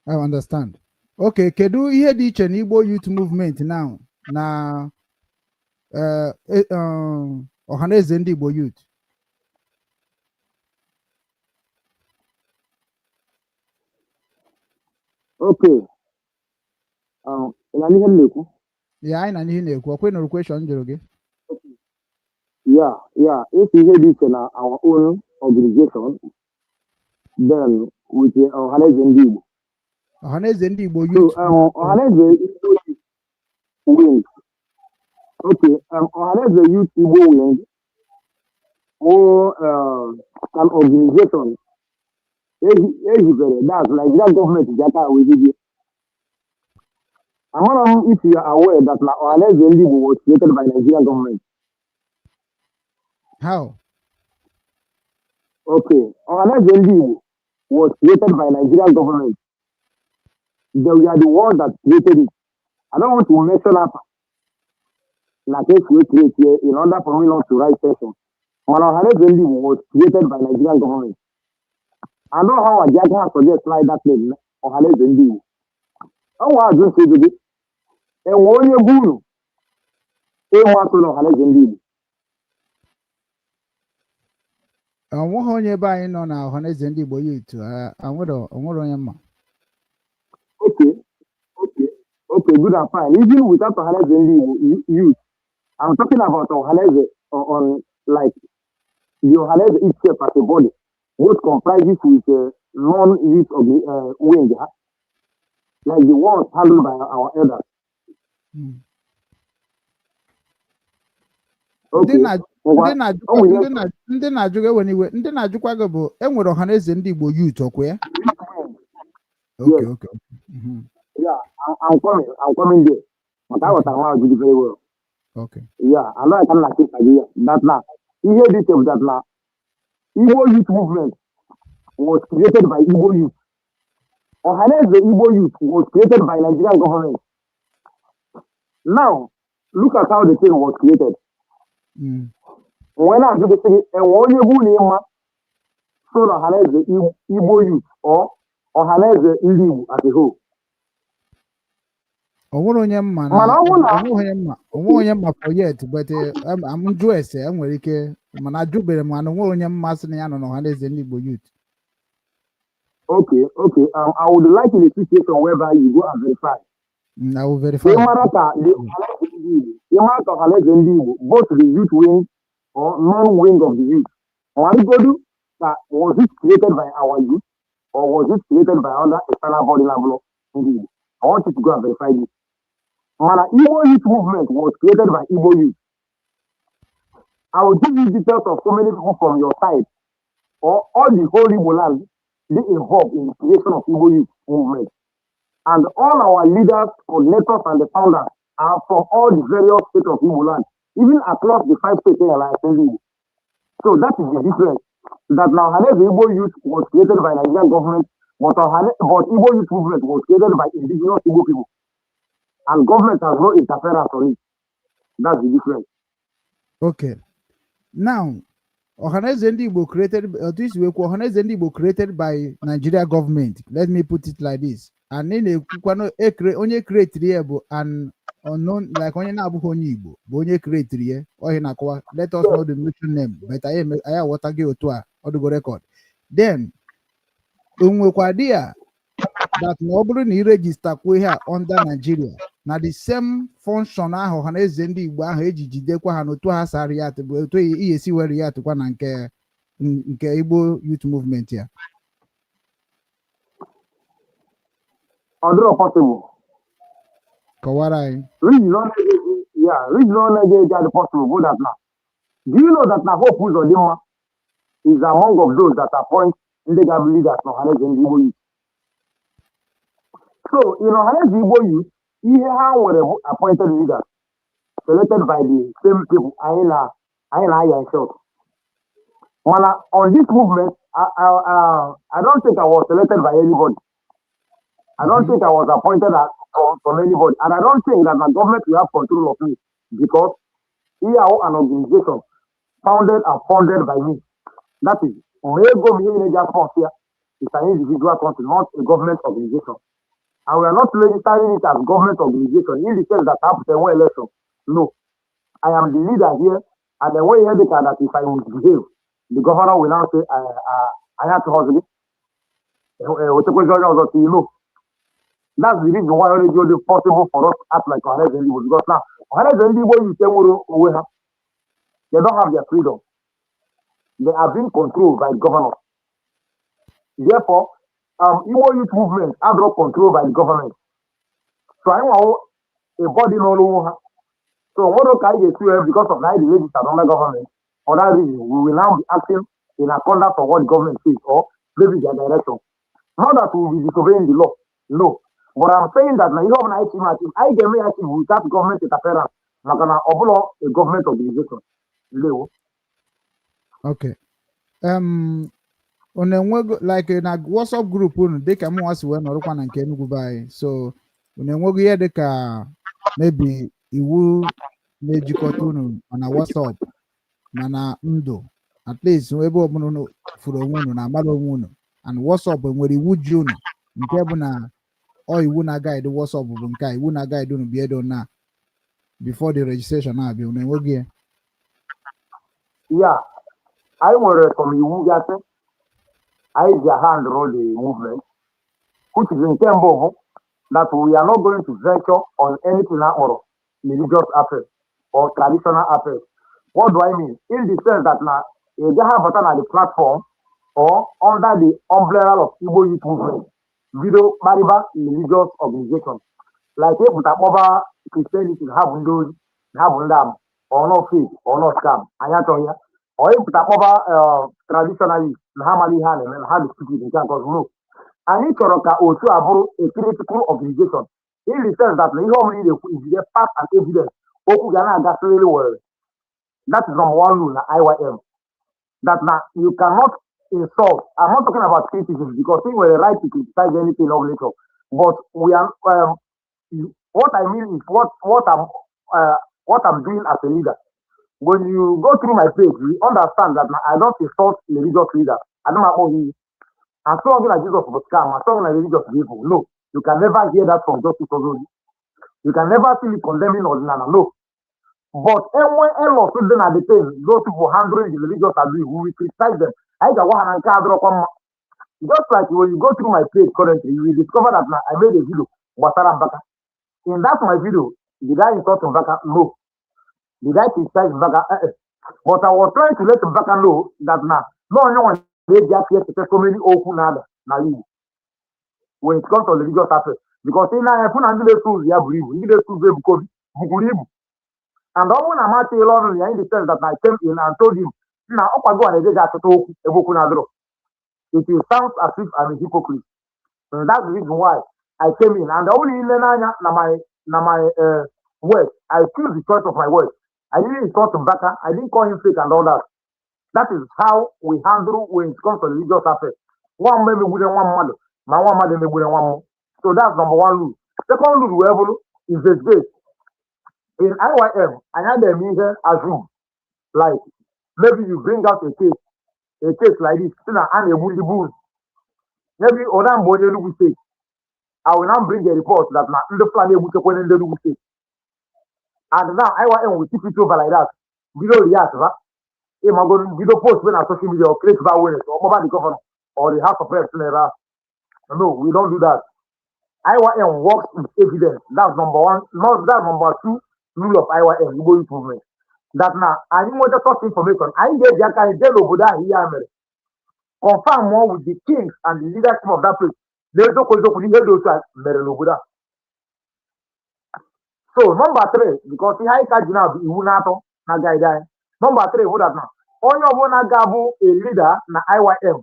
I: I understand. Okay, kedu ihe dị iche na Igbo Youth Movement now na ọhaneze ndị Igbo Youth?
J: Okay. Ina n'ihe m na-ekwu?
I: Yeah, anyị na n'ihe na-ekwu. Ọkwa ịnụrụ question jụrụ gị?
J: Yeah. If you hear this in our own organization, then with ọhaneze ndị Igbo.
I: Ọhaneze ndị Igbo Youth.
J: So, ọhaneze wing. Okay, ọhaneze Youth Igbo wing or an organization. That's Nigerian government data with you. I don't know if you are aware that ọhaneze ndị Igbo was created by Nigerian government.
I: How?
J: Okay, ọhaneze ndị Igbo was created by Nigerian government. They are the ones that created it. I don't want to mention up like if we create here in order for me not to write session. ọhaneze ndị Igbo was created by Nigerian government. I know how I just have to just slide that name ọhaneze ndị Igbo. How I just say today, and when you go, want to know ọhaneze ndị Igbo.
I: Nwoke onye ebe anyị nọ na ọhaneze ndị Igbo Youth, onwere onye mma. Okay, good and fine. Even without ọhaneze ndị Igbo Youth, I'm talking about ọhaneze on like the ọhaneze itself as a body, which comprises with non-youth of the wing, like the ones handled by our elders. Ndị na-ajụ gị ewe n'iwe, ndị na-ajụkwa gị bụ enwere ọhaneze ndị Igbo Youth ọkwa ya? Okay.
J: Yeah, I'm coming there. But I was around you very well.
I: Okay.
J: Yeah, I know I can keep idea. That now, you hear this of that now. Igbo Youth Movement was created by Igbo Youth. Ọhaneze Igbo Youth was created by Nigerian government. Now, look at how the thing was created. When I do the thing, and when you go near so ọhaneze Igbo Youth or ọhaneze ndị Igbo as a whole.
I: Onwere onye mma for yet, but I'm Jewish, enwere ike mana ajụbere m na onwere onye mmasị na ya nọ n'ọhaneze ndị Igbo Youth.
J: Okay. I would like in a situation whereby you go and verify.
I: I will verify.
J: Both the youth wing or non-wing of the youth. Was it created by our youth or was it created by other external body level? Indeed. I want you to go and verify this. Igbo Youth Movement was created by Igbo Youth. I will give you details of so many people from your side or all the whole Igbo land they involved in the creation of Igbo Youth Movement. And all our leaders, coordinators, and the founders are from all the various states of Igbo land, even across the 5 states in Alliance. So that is the difference. That now Igbo Youth was created by Nigerian government, but Igbo Youth Movement was created by indigenous Igbo people. And government has no interference on it. That's the difference.
I: Okay. Now, ọhaneze ndị Igbo created by Nigeria government. Let me put it like this. And onye created here bụ an unknown, like onye na-abụghị onye Igbo bụ onye created here. Ohe na-akọwa. Let us know the mission name. But I aghọta gị otu a ọdụgo record. Then, onwekwa dia that na ọ bụrụ na ị registakwa ihe a under Nigeria na the same function ahụ ha na eze ndị Igbo ahụ eji jidekwa ha n'otu ha sara ya bụ otu ihe esi were ya atụkwa na nke Igbo Youth Movement ya.
J: Ọdụrụ possible.
I: Kọwara anyị.
J: Regional Nigeria possible go that now. Do you know that na Hope Uzodimma is among of those that appoint ndị ga-abụ leaders na Ọhaneze ndị Igbo Youth? So, in Ọhaneze Igbo Youth, ihe ha nwere bụ appointed leaders selected by the same people anyị na-aya in short. Mana on this movement, I don't think I was selected by anybody. I don't think I was appointed from anybody. And I don't think that the government will have control of me because we are an organization founded and funded by me. That is, here is an individual country, not a government organization. And we are not registering it as government organization in the sense that I have to one election. No. I am the leader here, and the way here that if I misbehave, the governor will now say, I have to hustle it. You know. That's the reason why it is possible for us to act like Ọhaneze ndị Igbo, because now Ọhaneze ndị Igbo you say they don't have their freedom. They are being controlled by governors. Therefore, Igbo Youth Movement are not controlled by the government. So I want a body no longer. So what can I do because of that the ladies are under government? For that reason, we will now be acting in accordance with what the government says or maybe their direction. Not that we will be disobeying the law. No. But I'm saying that now you have an I get me active without government interference. Not gonna overlaw a government organization.
I: Okay. Unenwego like na WhatsApp group unu dịka m nwasi wee nọrọkwa na nke Enugu bai. So unenwego ihe dịka maybe iwu na-ejikọta unu na WhatsApp mana ndụ at least ebe ọbụla unu furu onwe unu na amara onwe unu and WhatsApp nwere iwu ji unu nke bụ na iwu na guide WhatsApp bụ nke iwu na guide unu biedo na before the registration abịa unenwego ya.
J: Yeah, I were from Iwu I handle the movement, which is in terms of that we are not going to venture on anything or religious affairs or traditional affairs. What do I mean? In the sense that now they have at the platform or under the umbrella of Igbo Youth Movement, video Mariba religious organization. Like if we over Christianity have them or no faith or no scam. Or if we over traditionally Hamali Han and how to speak it in terms of no. And each also about a critical organization. In the sense that the only the fact and evidence. Really well. That is number one rule in IYM. That now you cannot insult. I'm not talking about criticism because we were right to criticize anything of nature. But we are what I mean is what I'm doing as a leader. When you go through my page, you understand that I don't insult religious leaders. I don't know who he is. I'm talking like Jesus was scam. I'm talking like religious people. No, you can never hear that from Justice Ozobi. You can never see me condemning Ordinana. No. But when all of them are the same, those people handling the religious abuse, we will criticize them. Just like when you go through my page currently, you will discover that I made a video. In that my video, did I insult Mbaka? No. Did I criticize Mbaka? But I was trying to let Mbaka know that now, no one made just here to so many Oku nada na you. When it comes to religious affairs. Because in I put under the tools, you believe, you the tools because Bukuribu. And the one I'm at in the sense that I came in and told him, now I go and I to Oku Nadro. It sounds as if I'm a hypocrite. And that's the reason why I came in. And the only in my words, I choose the choice of my words. I didn't insult Mbaka, I didn't call him fake and all that. That is how we handle when it comes to religious affairs. One maybe within one mother, my one mother maybe within one more. So that's number one rule. Second rule we have is this. In IYM, I had a measure as rule. Like maybe you bring out a case like this, and a wounded bull. Maybe Odam Bode will say, I will now bring a report that my the plan will take when they will say. And now IYM will keep it over like that. Below the answer. If I'm going to video post when on social media or create violence or mobile the governor or the House of Reps. No, we don't do that. IYM works with evidence. That's number one. Not that's number two rule of IYM, Igbo Youth Movement. That now, I need more just information. I get the kind of Oboda here. Confirm more with the kings and the leadership of that place. There's no question for the So number three, because the high card now be Unato na guide. Number three, what that now? Only one gabu a leader na IYM.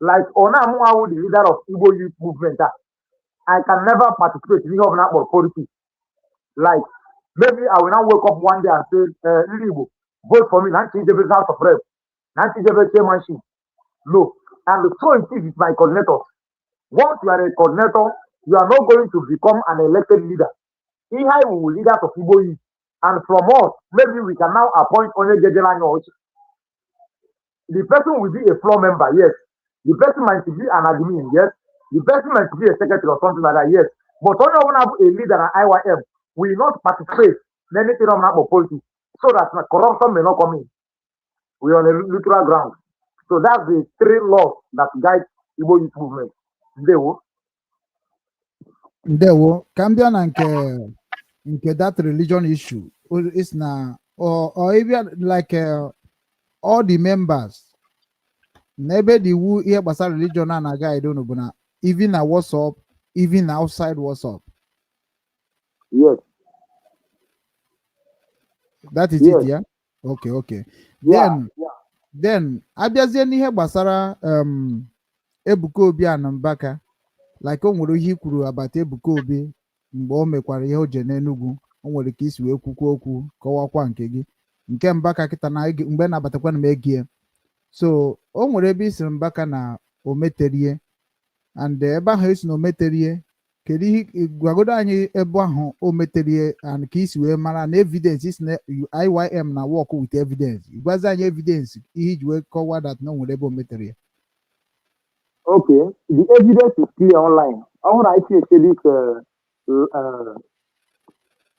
J: Like Ona Muawu, the leader of Igbo Youth Movement. I can never participate in the politics. Like maybe I will now wake up one day and say, Igbo, vote for me, not change the House of Reps, not change the chairmanship. No. And so it is with my coordinator. Once you are a coordinator, you are not going to become an elected leader. Here we will leaders of Igbo Youth. And from us, maybe we can now appoint only Jejelanyo. The person will be a floor member, yes. The person might be an admin, yes. The person might be a secretary or something like that, yes. But only when have a leader at IYM will not participate in anything of politics so that corruption may not come in. We are on a neutral ground. So that's the three laws that guide Igbo Youth Movement.
I: Ndewo, Cambia na nke that religion issue is na or even like all the members maybe the who here basa religion na guide don't know even na WhatsApp, even outside WhatsApp.
J: Yes.
I: That is it, yeah? Okay. Then abịazie n'ihe gbasara Ebuka Obi Anambaka, like o nwere ihe kwuru abata Ebuka Obi mgbe o mekwara ihe o je n'Enugu, o nwere ka isi wee kwukwa okwu kọwakwa nke gị nke Mbaka kịta na mgbe na-abatakwa na egie. So o nwere ebe isi Mbaka na o meterie and ebe ahụ esi na o meterie kedu ihe gwagodo anyị ebe ahụ o meterie and ka isi wee mara na evidence is na IYM na work with evidence. Gwazi anyị evidence ihe iji wee kọwa that na o nwere ebe o meterie.
J: Okay, the evidence is clear online. I want to say this.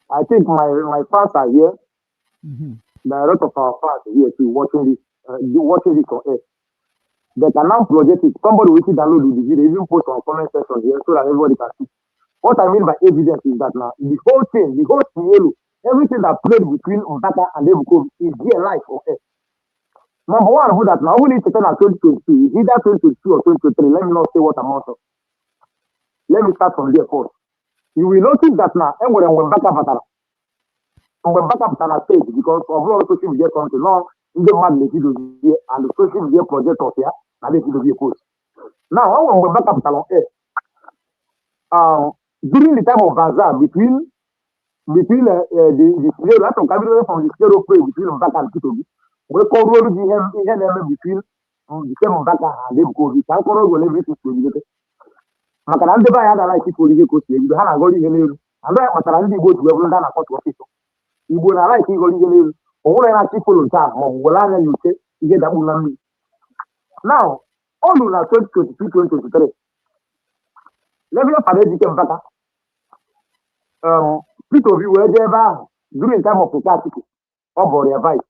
J: I think my fans are here. There are a lot of our fans here too watching this on air. They can now project it. Somebody will download the video, even post on comment section here so that everybody can see. What I mean by evidence is that now the whole thing, the whole scenario, everything that played between Mbaka and Ebuka is here live on air. Number one, who that now only taken at 2022, is either 2022 or 2023. Let me not say what amount of. Let me start from there first. You will notice that now, when Mbaka Patana stage, because of all the social media content, now, in the man, and the social media project of here, and this will be a post. Now, when Mbaka Patana air, during the time of Gaza, between the scenario, from the scenario play between Mbaka and Kitobi, we call road between the same Mbaka and Ebuka. We can call road everything to the Makarande by other like people, you could say, you have a good evening. And then Makarandi go to everyone down a court official. You would like to go to all the people on time, or Wolana, you say, you get that woman. Now, all of that 2022, 2023. Let me have a education better. People of you were there during time of the article or their advice.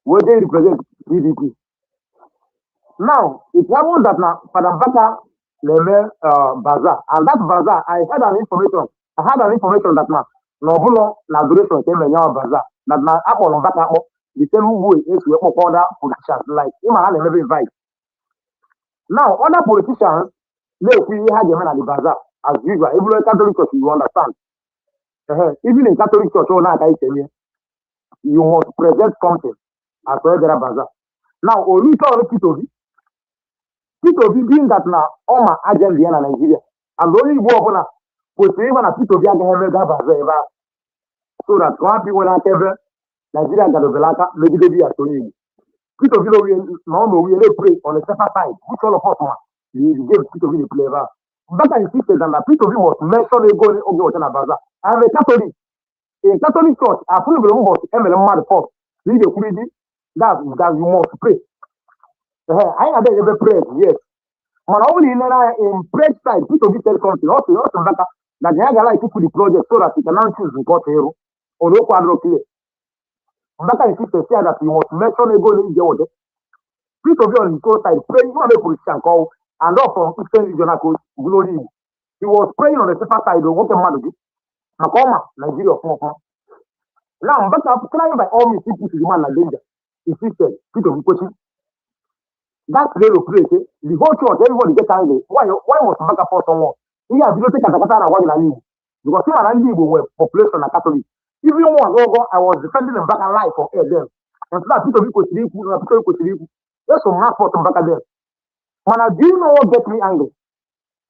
J: Where they represent PDP. Now, it happens that now, Padam Baka Bazaar, and that Bazaar, I had an information that now, no duration came in your Bazaar, that now, Apple on Baka, the same way is we order politicians, like him and never invite. Now, other politicians, they had them at the Bazaar, as usual, even in Catholic Church, you understand. Even in Catholic Church, you must present something. As well as Bazaar. Now, only saw Pitobi being that now, all my agents in Nigeria, and only go on a even a Pitobi and Bazaar, so that one people like ever Nigeria got a Belaka, maybe they be a Tony. Pitobi, no, we pray on the separate side, which all of us we gave Pitobi the flavor. But I insisted that Pitobi was mentioned going over to Bazaar. I'm a Catholic. In Catholic Church, I put the room was MLM first. Lead the community. That you must pray. I have ever prayed, yes. But only in prayer side, people be tell something. Also better that they have like to put the project so that you can now choose report hero or no quadro clear. That is to say that you must mention a goal in the order. People be on the coast side, pray, you have a politician call, and off from Eastern Regional Coast, glory. He was praying on the safer side of what a man do. Nakoma, Nigeria of now, but I'm trying by all means to put the man in danger. He said, Peter, that little place, the whole church, everybody get angry. Why was Mbaka for someone? He has to take a Katana while I live. Because him and Igbo were population and Catholic. Even one ago, I was defending Mbaka life for them. And so that Peter could sleep, Peter could sleep. There's some mass for Mbaka there. Man, do you know what gets me angry?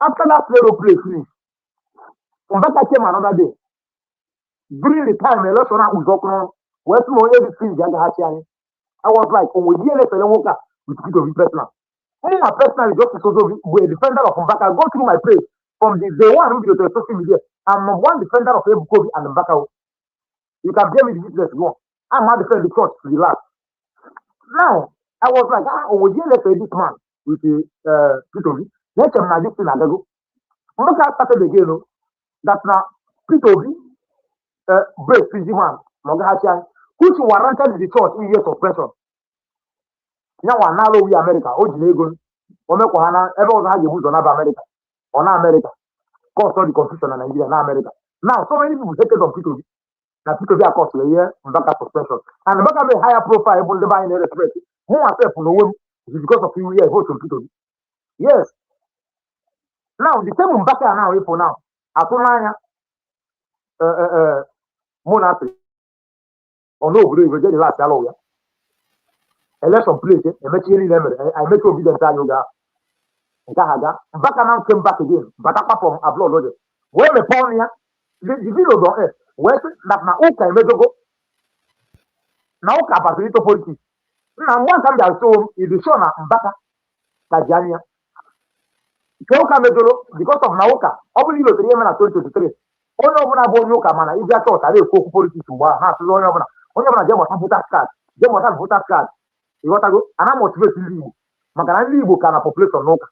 J: After that little place, Mbaka came another day. During the time, I was like, oh, we hear with people personal. Me personally, Justice Ozobi, a defender of Mbaka. Go through my praise from the day one who to social media. I'm one defender of Eke Oku and Mbaka. You can blame me the business you want. I'm not defending the church to the last. Now, I was like, oh, we hear this man with Peter. Let's have this thing. Mbaka started again. That now Peter. Break Fijiman, which warranted the church in years of pressure. Now, we America, Ojinegon, Omekohana, everyone has a on America, on America, caused all the confusion in Nigeria, not America. Now, so many people hated on people. Now, people are caused a year in back suspension. And the back of a higher profile, able to buy in respect. Who are there for no one because of you here, vote on people. Yes. Now, the same Mbaka now, for now, Atunanya, monarchy. Or no, we will get the last lawyer. Election place, I met you I met you with the Yoga. Mbaka now came back again. Bataka from Ablo Lodge. Where the Pawnia, the video don't end. Where that Nauka Medogo. Nauka Patrito politics. Now, one time I saw is the show Mbaka, Tajania. Kauka Medoro, because of Nauka, openly the Yemen at 2023. Onye ọbụla bụ onye ụka mana ịbịa chọọchị ara ekwu okwu politiks ugbu a na-asụrụ onye ọbụla jee mụta votas kaadị ịghọtago ana motivate ndị Igbo maka na ndị Igbo ka na population n'ụka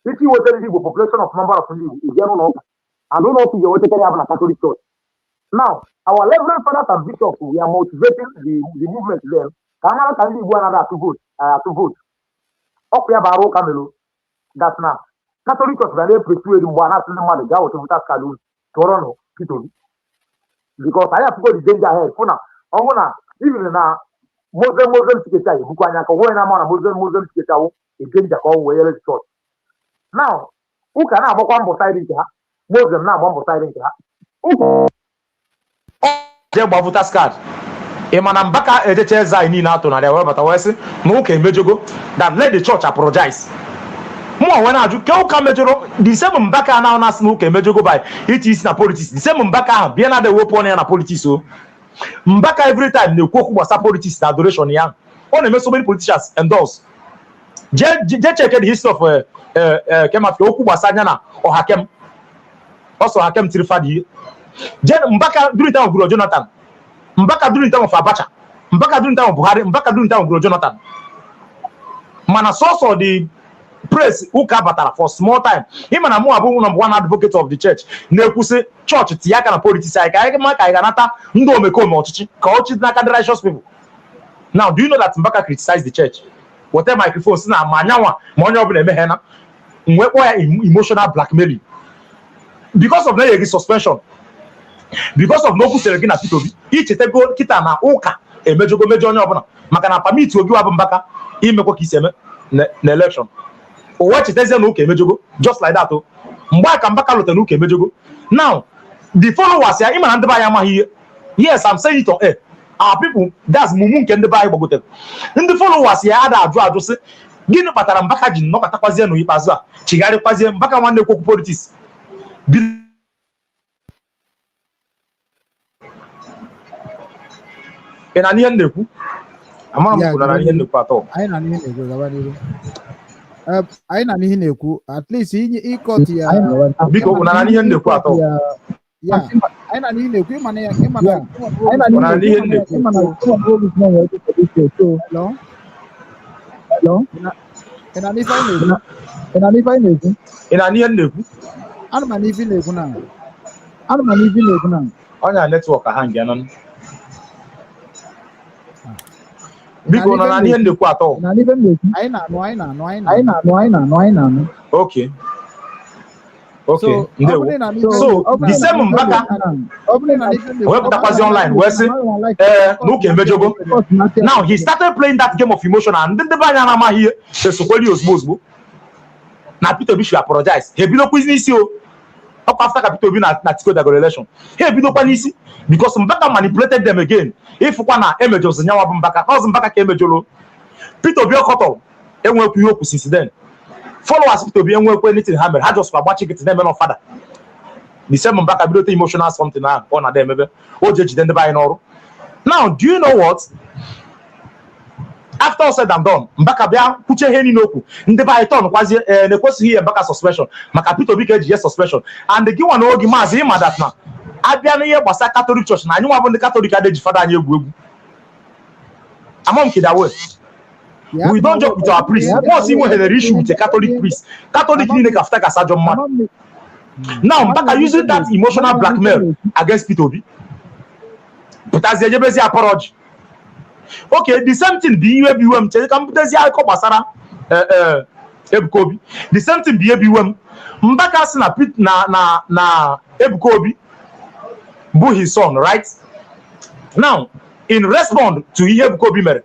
J: iti wetara ndị Igbo population of number of ndị Igbo ije n'ụlọ ụka and ụlọ ụka ga-ewetakara ya bụ na Catholic Church. Now, our Reverend Fathers and Bishops, we are motivating the movement then ka a mara ka ndị Igbo anaghị atụ vote ọkụ ya bara ụka melu that na Catholic Church ga na-epresuade mgbe a na-asị ndị mmadụ gaa weta votas kaadị unu tụọrọ nụ because I have to go the danger ahead. For now, even now, Muslim ticket, Bukwanya, when I'm on a Muslim ticket, a danger call where it's short. Now, who can have one beside it? Muslim now, one beside it.
K: Jebo voter's card. Emana Mbaka editors I need now to know, but I was no okay, Mejogo, that let the church apologize. More when I do come the same Mbaka now na smoke Mejogo by it is na politics. The same Mbaka be another weapon na politics so. Mbaka every time the Koku was a politics adoration young. On so many politicians endorse. Just check the history of Kema Oku Basanyana or Hakem. Also Hakem Tirifadi. Mbaka during time of Jonathan. Mbaka during time of Abacha. Mbaka during time of Buhari. Mbaka during time of Jonathan. Man, so the praise Uka Batara for small time. Him and Abu number one advocate of the church. Nekuse church tiaka na politics. I ganata ndo mekome ochichi. Kaochi na righteous people. Now, do you know that Mbaka criticized the church? Whatever microphone na manyawa monyo obi na emehena. Mwekwa emotional blackmailing. Because of the suspension. Because of no kuseregi na Pitobi. Ichitego kita na Uka emejogo mejo onye obuna. Maka na permit obi wa Mbaka imekwa kiseme na election. Or watch it doesn't okay Mejogo, just like that. Mbaka lote nuke Mejogo. Now, the followers here, even under by here. Yes, I'm saying it on air. Our people, that's Mumun can the Bible. In the followers here, I draw to say, Gino Patara Mbaka Jin, no Pataquazian, no Ipaza, Chigari Pazian, Mbaka one de Cook politics. And I need the among the pato. I don't need to I na nihi na-ekwu at least ịkọt ya biko na nihi na-ekwu atọ ya I na nihi na-ekwu ịma na ya ịma na nihi na-ekwu hello ina nihi na-ekwu ana ma nihi na-ekwu na ọnya network ha nge nọ biko na nihe ndekwu atọ anyị na-anụ okay Okay, so the same Mbaka wepụtakwazi online wee sị n'ụka emejogo. Now he started playing that game of emotion and ndị be anya na-amaghị ihe esokweli ozugbo na Peter Obi should apologize. He ebidokwa n'isi o ọkwa after ka Peter Obi na Tikodago election. He ebidokwa n'isi because Mbaka manipulated them again. Ifụkwa na emejozi nyawa bụ Mbaka ọzọ Mbaka ka emejolo. Peter Obi ọkọtọ enwekwu ihe okwu since then. Followers Peter Obi enwekwu anything ha mere ha just agbachi nkịtị na-eme no father. The same Mbaka bidote emotional something na ọ na-ada emebe o je jide ndị be anyị n'ọrụ. Now do you know what? After all said and done, Mbaka bịa kwuche ihe niile okwu ndị be anyị tọn kwazie na-ekwesịghị ihe Mbaka suspension maka Peter Obi ka eji suspension and gị nwa na oge maazị ịma that na abịa n'ihe gbasara Catholic Church na anyị nwa bụ ndị Catholic adịghị fada anyị egwu egwu. Among Kidawe, we don't joke with our priest. Once he had an issue with a Catholic priest, Catholic need after Kasajo man. Now Mbaka using that emotional blackmail against Peter Obi. But as the Jebezi apology. Okay, the same thing be UABUM. Ebukobi. The same thing be UABUM. Mbaka na Ebukobi, bu his son, right? Now, in response to Ebukobi mere,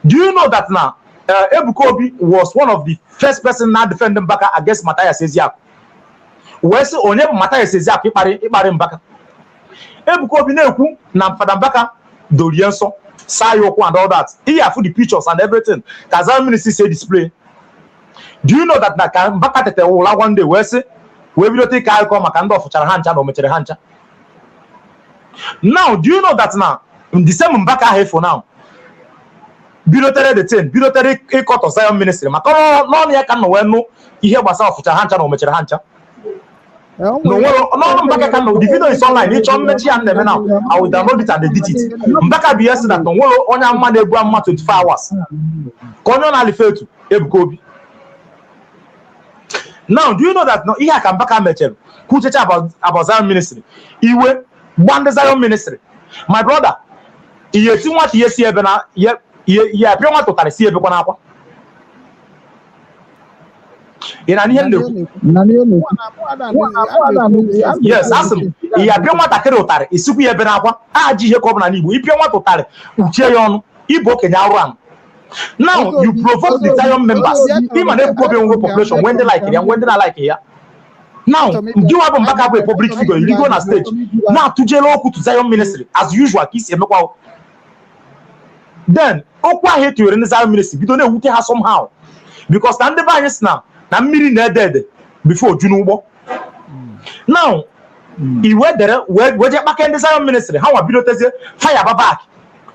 K: do you know that now Ebukobi was one of the first person now defending Mbaka against Matthias Eziaku? Where say onye Matthias Eziaku ikpari Mbaka. Ebukobi na-ekwu na Fada Mbaka dorienso sayokwu and all that. He have the pictures and everything. Kazan ministry say display. Do you know that na Mbaka tete ula one day where say we will take alcohol maka ndo fuchara hancha no mechere hancha. Now do you know that now in the same Mbaka here for now bilotere the thing bilotere ikot of Zion ministry maka no ya kan no we no ihe gbasa fuchara hancha no mechere hancha. No, Mbaka can know. The video is online. Each on mechi and them now. I will download it and edit it. Mbaka be yes that no onya man ebu amma 24 hours. Konyo na lifetu Ebukobi. Now, do you know that no ihe ka Mbaka mechere who teach about Zion ministry? Iwe gbande Zion ministry. My brother, iye ti nwa ti si ebe na ye apia nwa totale si ebe kwa na akwa. In an end, yes, asim. He appear what a kerotare. Isuku Yebenakwa. Aji Jacob and Ibu. If you want to tell Ucheon, Ibo Kenya run. Now you provoke the Zion members. Him and every population when they like it and when they not like it. Now you have a backup a public figure. You go on a stage. Now to jail to Zion ministry as usual. Kiss then Okwa hate you in the Zion ministry. You don't know who they have somehow because stand the bias now. Na mmiri na dead before Junubo. Now, he went there, where back in the Zion ministry. How a bill fire back,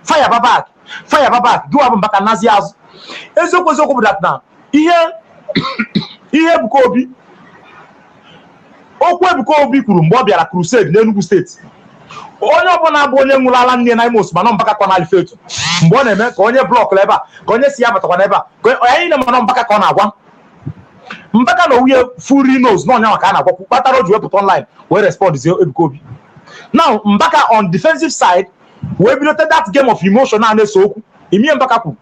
K: fire back, fire back. Do have back a Nazias. And so was over that now. Here, Bukobi. Bukobi Kurumbobia crusade, Lenugu State. Onye ọbụla bụ onye nwụrụ ala nne na ime osuma nọ Mbaka kọ na alifetu. Mgbe ọ na-eme ka onye blọk leba, ka onye si ya batakwa n'ebe a. Onye na-eme Mbaka ka ọ na-agwa. Mbaka no we fully knows no nya maka na agwa kpatara oju wepụta online we respond is Ebukobi. Now Mbaka on defensive side we built that game of emotion na so okwu imi Mbaka kwu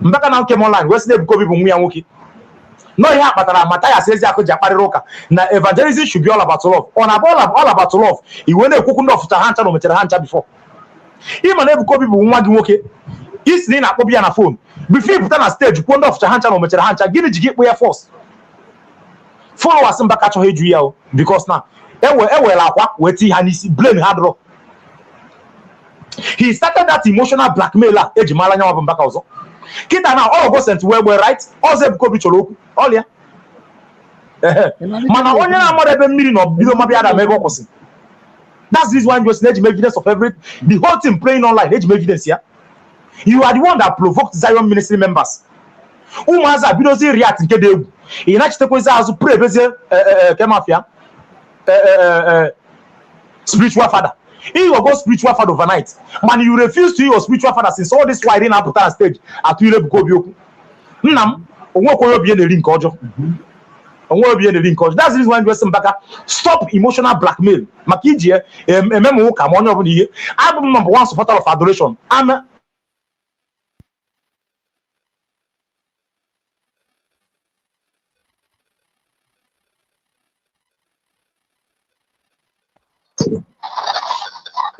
K: Mbaka na came online we say Ebukobi bụ nwa ya nwoke no ihe akpatara Matthias Eziaku ji akparịrị ụka na evangelism should be all about love on all about love iwe na-ekwukwu ndị ọfụcha ha ncha na omechere ha ncha before ịma na Ebukobi bụ nwa gị nwoke isi na akpọbi ya na phone before pụta na stage kwuo ndị ọfụcha ha ncha na omechere ha ncha gịnị ji gị kpụ ya first followers Mbaka chọrọ eju ya because now ewela akwa weti ha n'isi blame hard rock. He started that emotional blackmailer eji mara nya wa Mbaka ọzọ kita now all of us sent where right ọzọ Ebukobi chọrọ okwu all ya mana onye na-amara ebe mmiri na bido mabịa ada ebe ọkwụsị. That's this one just need evidence of every the whole team playing online need evidence ya. You are the one that provoked Zion ministry members. Ụmụazị bidozi react nke dị egwu ị na-achịtekwezi azụ pray bezie kemafia spiritual father. He will go spiritual father overnight. Man, you refuse to your spiritual father since all this while in put on stage at Ebukobi Oku. Nnam onwe ko obi na link ojo. Onwe obi na link ojo. That's the reason why Mbaka stop emotional blackmail. Makiji ememe ụka ma onye ọbụla ihe. I'm number one supporter of adoration.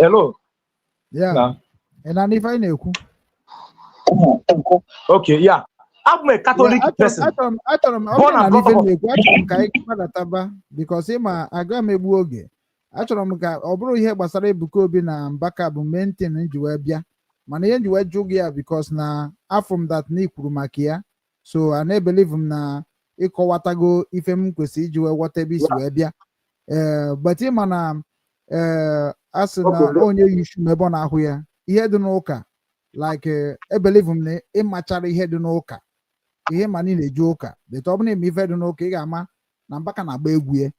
K: hello.
I: Yeah. And I if I know.
K: Okay, yeah. I'm a Catholic person.
I: I told him
K: Born and brought
I: up because him I got me woge. I told him obro here gbasara Ebuka Obi na Mbaka bụ maintain njiwe bịa. Mana ihe njiwe jugia because na afrom that na ikwuru maka ya. So I never believe him na ịkọwatago ife m kwesị iji wee ghọta ebe isi wee bịa. But ịma na asị na onye yishu ebe ọ na-ahụ ya ihe dị n'ụka like I believe him na ịmachara ihe dị n'ụka ihe ma niile eju ụka but ọ bụ na eme ife dị n'ụka ị ga-ama na Mbaka na-agba egwu ya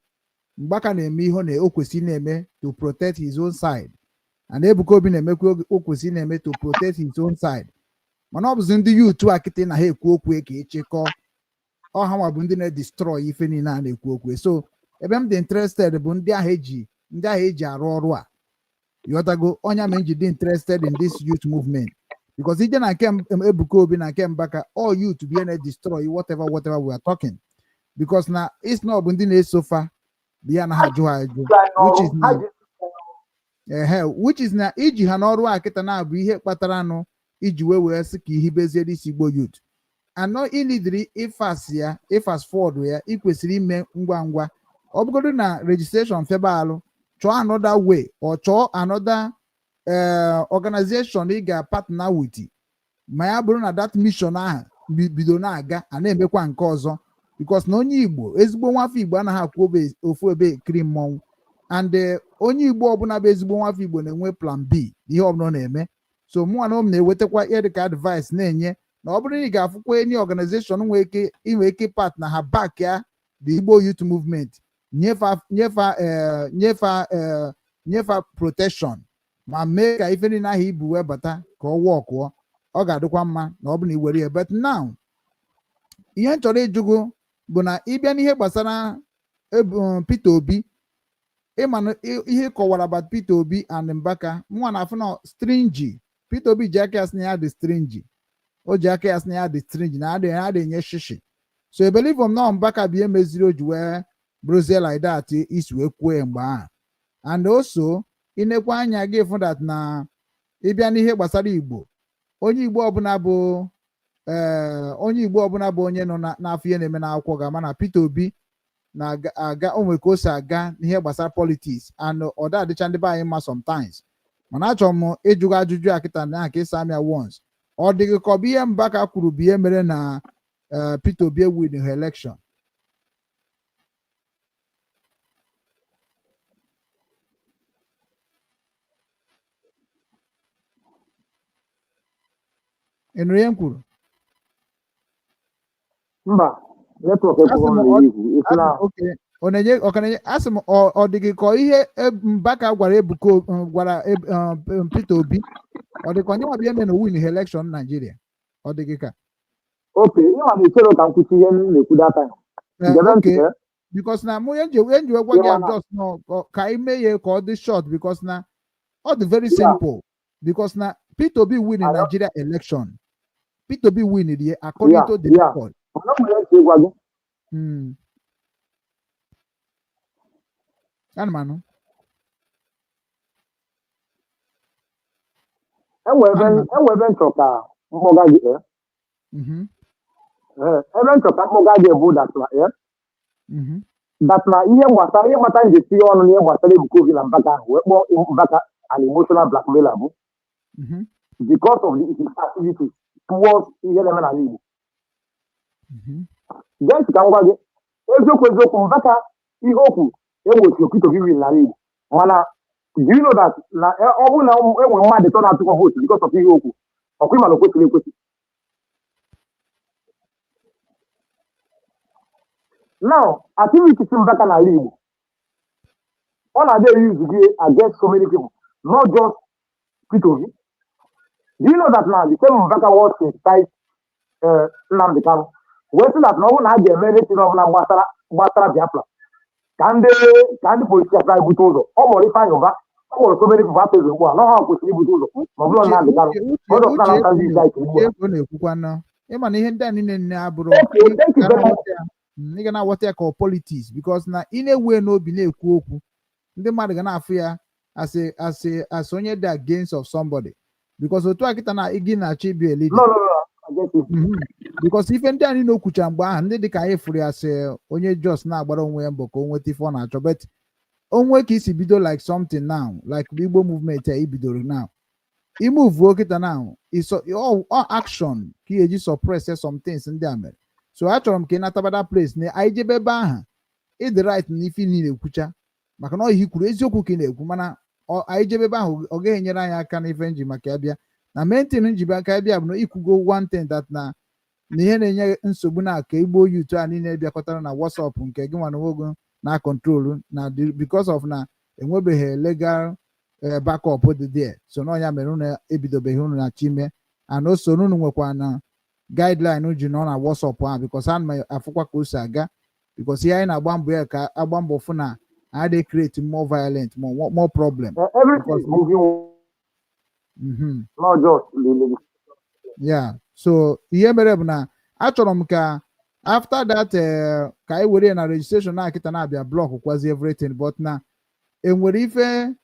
I: Mbaka na-eme ihe na o kwesị na-eme to protect his own side and Ebuka Obi na-emekwa o kwesị na-eme to protect his own side mana ọ bụzi ndị youth akịtị na ha ekwu okwu ka echekọ ọha nwa bụ ndị na-destroy ife niile a na-ekwu okwu so ebe m dị interested bụ ndị ahụ eji arụ ọrụ a yotago onya men ji dị interested in this youth movement because ije na nke Ebuka Obi na nke Mbaka all youth be na destroy whatever we are talking because na it's not bụ ndị na-esofa bịa na ha jụ ha ajụ which is na iji ha n'ọrụ a kịta na-abụ ihe kpatara nụ iji wee sị ka ihibezie isi Igbo youth anọ ilidiri ịfas forward ya ikwesịrị ime ngwa ngwa ọ bụgodo na registration febalụ chọọ another way or chọọ another organization ị ga-partner with ma ya bụrụ na that mission ahụ bido na-aga a na-emekwa nke ọzọ because na onye Igbo ezigbo nwafọ Igbo anaghị akwụ ofu ebe ekiri mmọnwụ and onye Igbo ọbụla bụ ezigbo nwafọ Igbo na-enwe plan B ihe ọbụla na-eme so mụnwa na m na-ewetakwa ihe dịka advice na-enye na ọ bụrụ na ị ga-afụkwa enyi organization inwe ike partner ha back ya the Igbo Youth Movement nyefa protection ma mee ka ife niile ahụ ibu wee bata ka ọ wọkụọ ọ ga-adịkwa mma na ọ bụ na iwere ya but now ihe m chọrọ ịjụgo bụ na ịbịa n'ihe gbasara Peter Obi ịma na ihe kọwara about Peter Obi and Mbaka nwa na afụ na stringy Peter Obi ji aka ya sị na ya dị stringy o ji aka ya sị na ya dị stringy na adị enye shishi so I believe na Mbaka bụ ihe meziri o ji wee bụrụzie like that isi wee kwuo ya mgbe ahụ and also inekwa anya gị fụ that na ịbịa n'ihe gbasara Igbo onye Igbo ọbụla bụ onye nọ n'afọ ihe na-eme n'akwụkwọ ga-ama na Peter Obi na-aga onwe ka o si aga n'ihe gbasara politics and ọ da adịcha ndị be anyị mma sometimes mana achọrọ m ịjụgo ajụjụ a kịta na aka ịsa amịa once ọ dịghị ka ọ bụ ihe Mbaka kwuru bụ ihe mere na Peter Obi win her election ịnụrụ ihe m kwuru
J: mba netwọk
I: ọkanenye asị m ọ dịghị ka ihe Mbaka gwara Peter Obi ọ dịka onye nwabịa eme na win election Nigeria ọ dịghị ka
J: ịma na ichere ka nkwụsị ihe m na-ekwu data
I: because na mụ ihe njiwe gwa gị just ka ime ya ka ọ dị short because na ọ dị very simple because na Peter Obi win in Nigeria election Peter Obi win it according to the record.
J: Enwebe nchọka mkpọga gị ebe nchọka mkpọga gị bụ datna ihe gbasara ịgbata njesi ọnụ n'ihe gbasara Ebuka Obi na Mbaka ahụ wee kpọọ Mbaka an emotional blackmailer bụ because of his activities towards ihe na-eme n'ala Igbo. Gesi ka m gwa gị eziokwu Mbaka ihe okwu egbochi Peter Obi win n'ala Igbo mana do you know that na ọ bụrụ na enwe mmadụ tọ na-atụkọ vote because of ihe okwu ọkwa ịma na o kwesịrị ekwesị. Now activities Mbaka n'ala Igbo ọ na-adị use gị against so many people not just Peter Obi. Do you know that now the same Mbaka was inside Nnamdi Kanu wee sị that na ọ bụrụ na a ga-eme anything ọbụla gbasara Biafra ka ndị politicians anyị bute ụzọ ọ kpọrọ Ifeanyi Ụba ọ kpọrọ so many people afọ eze ugbu a na ha kwesịrị ibute ụzọ ma ọ bụrụ Nnamdi Kanu
I: na-ekwukwa ịma na ihe ndị a niile nne abụrụ ị ga na-aghọta ya ka politics because na ị na-ewe n'obi na-ekwu okwu ndị mmadụ ga na-afụ ya as onye the against of somebody, because otu akita na igi na chi be a leader.
J: No, I get it.
I: Because if ndị anyị n'okwucha mgbe ahụ ndị dịka anyị fụrụ ya sị onye just na-agbara onwe ya mbọ ka o nweta ife ọ na-achọ, but onwe ka isi bido like something now, like the Igbo movement ibidoro now. Imove okita now is all action ka eji suppress some things ndị a mere. So achọrọ m ka ị nataba that place na anyị jebe ebe ahụ ịdị right na ife niile ekwucha maka na ọ ihe kwuru eziokwu ka ị na-ekwu, mana anyị jebe ebe ahụ ọ gaghị enyere anyị aka na ife nji maka ya bịa na maintain njibe aka ya bịa bụ na ikwugo one thing that na ihe na-enye nsogbu na ka Igbo youth a niile bịakọtara na WhatsApp nke gị nwa na nwogo na control na because of na enwebeghị legal backup dị there, so na ọnya mere unu ebidobeghị unu na chime and also unu nwekwa na guideline ji nọ na WhatsApp ahụ because a na afụkwa ka o si aga, because ihe anyị na-agba mbọ ya ka agba mbọ fụ na I dey create more violent, more problem.
J: Everything is moving. Not just
I: yeah. So ihe mere bụ na achọrọ m ka after that ka anyị were na registration na akịta na-abịa block kwazi everything, but na enwere ife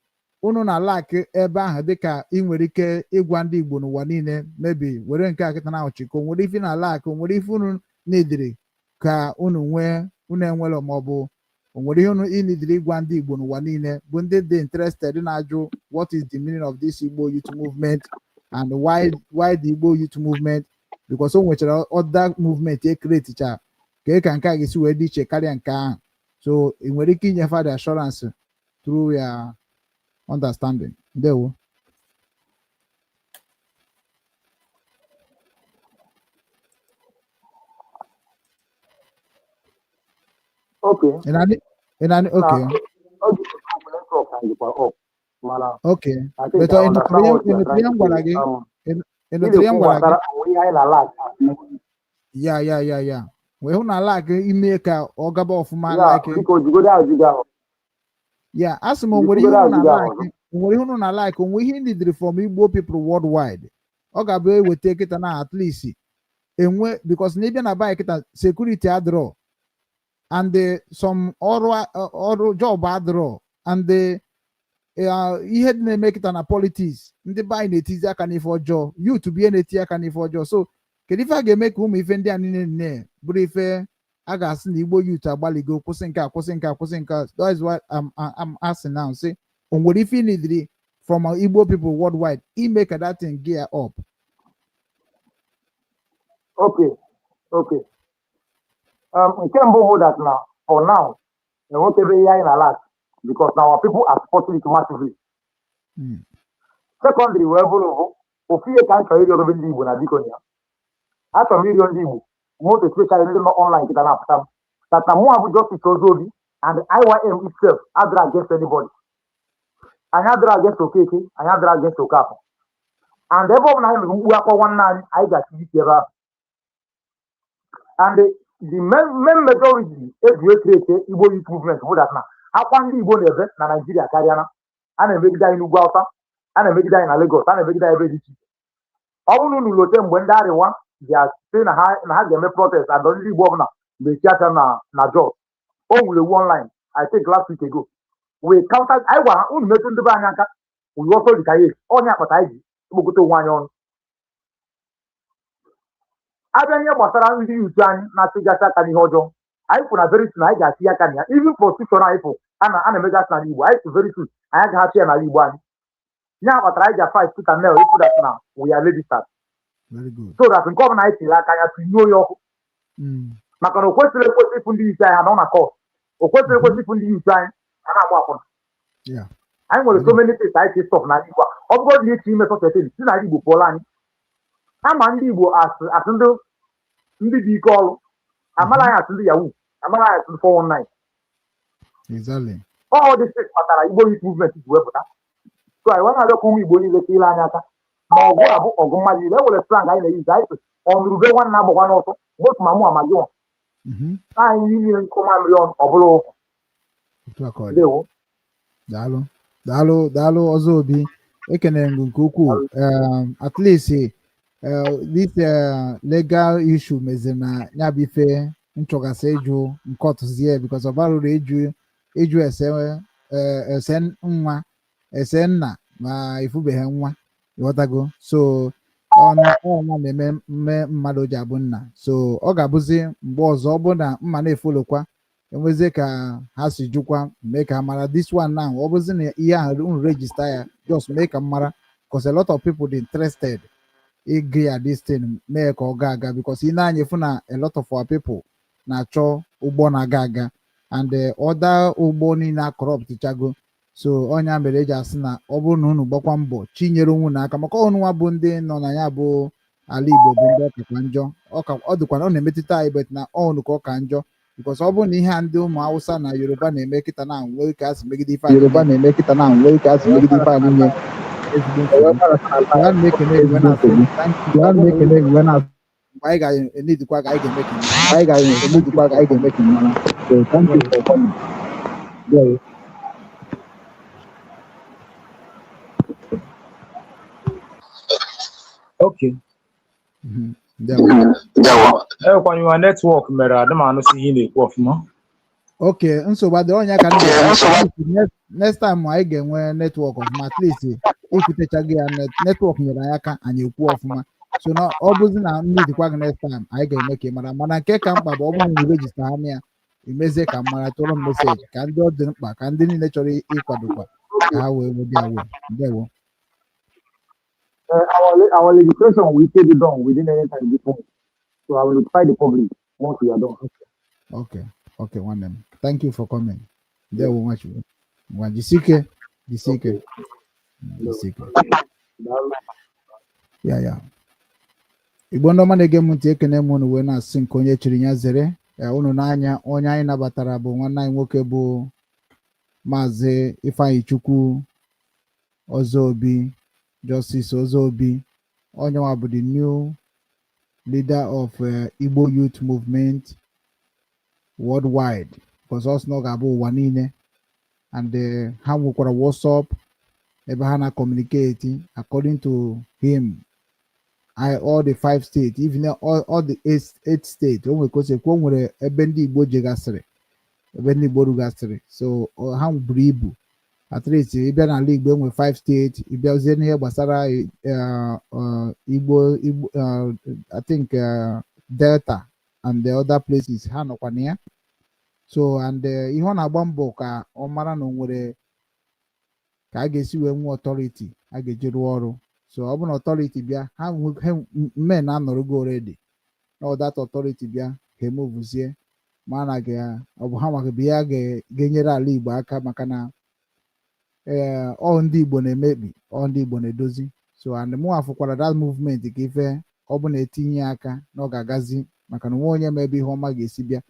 I: unu na like ebe ahụ dịka ị nwere ike ịgwa ndị Igbo n'ụwa niile, maybe were nke akịta na ọchịkọ nwere ife na like, nwere ife unu na-edere ka unu nwee unu enwere maọbụ onwere ihe unu inidiri ịgwa ndị Igbo n'ụwa niile bụ ndị dị interested na-ajụ what is the meaning of this Igbo Youth Movement and why the Igbo Youth Movement, because o nwechara other movement ekreticha ka ka nke a ga-esi wee dị iche karịa nke ahụ. So ị nwere ike inye the assurance through your understanding. Ndewo.
J: Okay.
I: Okay. Okay. But yeah. We hụ na like ime ka ọ gaba ọfụma like. Yeah, asị m onwere ihe unu na like onwe ihe ndidiri from Igbo people worldwide. Ọ ga-abụ eweta kịta na at least enwe, because na ịbịa na bike kịta security adịrọ and some ọrụ job adịrọ and ihe dị na-eme kịta na politics ndị be anyị na-etizi aka n'ife ọjọọ, youth bụ ihe na-eti aka n'ife ọjọọ. So kedu ife a ga-eme ka ụmụ ife ndị a niile bụrụ ife a ga-asị na Igbo youth agbaligo kwụsị nke. That is what I'm asking now. Say onwere ife nidiri from Igbo people worldwide ime ka that thing gear up.
J: Okay. Nke mbụ bụ that now for now enwetebe ihe anyị na last because now our people are supporting it massively. Secondary wee bụrụ ofu ihe ka m chọrọ ịrịọ ndị Igbo na biko ya achọrọ m ịrịọ ndị Igbo moto especially ndị nọ online kịta na-apụta m that na mụa bụ Justice Ozobi and IYM itself adịrọ against anybody. Anyị adịrọ against Okeke, anyị adịrọ against Okafọ, and ebe ọ bụla anyị mere mkpu akpọ nwanne anyị ga-achị isi ebe ahụ. And the main majority eji create Igbo Youth Movement bụ that na akwa ndị Igbo na-ebe na Nigeria karịa na a na-emegide anyị n'ugwu Awụsa, a na-emegide anyị na Lagos, a na-emegide anyị ebe dị iche iche. Ọ bụrụ na ụlọte mgbe ndị arịwa ga-asị na ha ga-eme protest and ndị Igbo ọbụla mgbe aka na Jos o nwere ewu online I think last week ago we counter anyị gwara unu metụ ndị be anyị aka we also dị ka ya onye akpata anyị ji ekpokọta onwe anyị ọnụ. Abịa ihe gbasara ndị youth anyị na-achịgasị aka n'ihe ọjọọ anyị kwụ na very soon anyị ga-achị aka na ya, even prostitution anyị pụ a na-emegasị n'ala Igbo anyị kwụ very soon anyị agaghachi ya n'ala Igbo anyị. Ihe kpatara anyị ga-fight tooth and nail ịpụ that na we are registered so that nke ọbụla anyị tiri aka anya tụnyuo ya ọkụ maka na o kwesịrị ekwesị ịfụ ndị youth anyị ha nọ na court, o kwesịrị ekwesị ịfụ ndị youth anyị ha na-agba akwụna. Anyị nwere so many things anyị stop n'ala Igbo ọ bụrụ na echi ime sọsọtin si n'ala Igbo pụọla anyị ama ndị Igbo asị ndị dị ike ọrụ amara anyị asị ndị yahoo, amara anyị asị ndị 419.
I: Exactly.
J: All this things kpatara Igbo Youth Movement ji wepụta. So anyị nwa na-adọkọ ụmụ Igbo niile ka ile anya aka ma ọgụ abụ ọgụ mmadụ ile nwere slang anyị na-eyizi anyị sị ọnụrube nwanne agbakwa n'ọsọ otu ma mụ amaghị nwa anyị niile nkọmamiri ọnụ ọ bụla ụkwụ.
I: Daalụ Ozobi, ekenere m nke ukwuu. At least this legal issue meziri na ya bụ ife nchọgasị ịjụ nke ọtụzie because ọ barụrụ ịjụ ese nwa ese nna ma ifubeghị nwa ịghọtago so ọnwa na-eme mme mmadụ ji abụ nna so ọ ga-abụzi mgbe ọzọ ọ bụ na mma na-efolokwa enwezie ka ha si jụkwa mee ka ha mara this one now ọ bụzi na ihe ahụ unu regista ya just mee ka m mara because a lot of people dị interested agree at this thing mee ka ọ ga-aga because ị na-anya efu na a lot of our people na-achọ ụgbọ na-aga aga and other ụgbọ niile a corrupt chago so ọnya mere eji asị na ọ bụrụ na unu gbakwa mbọ chinyere onwe n'aka maka ọnụnwa bụ ndị nọ na ya bụ ala Igbo bụ ndị ọkakwa njọ ọ dịkwa na ọ na-emetụta anyị bet na ọnụ ka ọ ka njọ because ọ bụrụ na ihe a ndị ụmụ Hausa na Yoruba na-eme kịta na nwee ka a si megide ife anyị nye anyị ga-enedikwa ka anyị ga-eme ka mara so thank you for coming.
K: Okay. Ekwanyewa netwọk mere adị m anụsị ihe na-ekwu ọfụma.
I: Okay, nsogbu adịrị onye ka next time anyị ga-enwe netwọk ọfụma at least ekwutechaghị ya netwọk nyere anyị aka anyị ekwu ọfụma so na ọ bụzi na mmidikwa gị next time anyị ga-eme ka ị mara mana nke ka mkpa bụ ọ bụrụ na rejista ha ya imezie ka mara tụrụ m meseji ka ndị ọ dị mkpa ka ndị niile chọrọ ịkwadokwa ka ha wee wedi awe ndewo.
J: Our legislation will take it done within any time before. So I will notify the public once we are done.
I: Okay, one them. Thank you for coming. There will much. Jisike. Yeah. Igbo ndọma na-ege m ntị ekene m unu wee na-asị nke onye chiri ya zere unu n'anya onye anyị nabatara bụ nwanne anyị nwoke bụ Maazi Ozobi Justice Ozobi onye nwa bụ the new leader of Igbo Youth Movement worldwide because ọ sị na ọ ga-abụ ụwa niile and ha nwekwara WhatsApp ebe ha na-communicate according to him all the 5 states even all the 8 states o nwekọsikwa o nwere ebe ndị Igbo jegasịrị ebe ndị Igbo rugasịrị so ha buru ibu at least ịbịa n'ala Igbo enwe 5 steeti ịbịazie n'ihe gbasara Igbo I think Delta and the other places ha nọkwa na ya so and ihe ọ na-agba mbọ ka ọ mara na o nwere ka a ga-esi wee nwee ọtọriti a ga-eji rụọ ọrụ so ọ bụ na ọtọriti bịa ha men anọrọgo already na that ọtọriti bịa ha emevuzie ma na ọ bụ ha maka bụ ya ga-enyere ala Igbo aka maka na ọ ndị Igbo na-emebi ọ ndị Igbo na-edozi so and mụ afụkwara that movement ka ife ọ bụ na-etinye aka na ọ ga-agazi maka na nwa onye mebe ihe ọma ga-esi bịa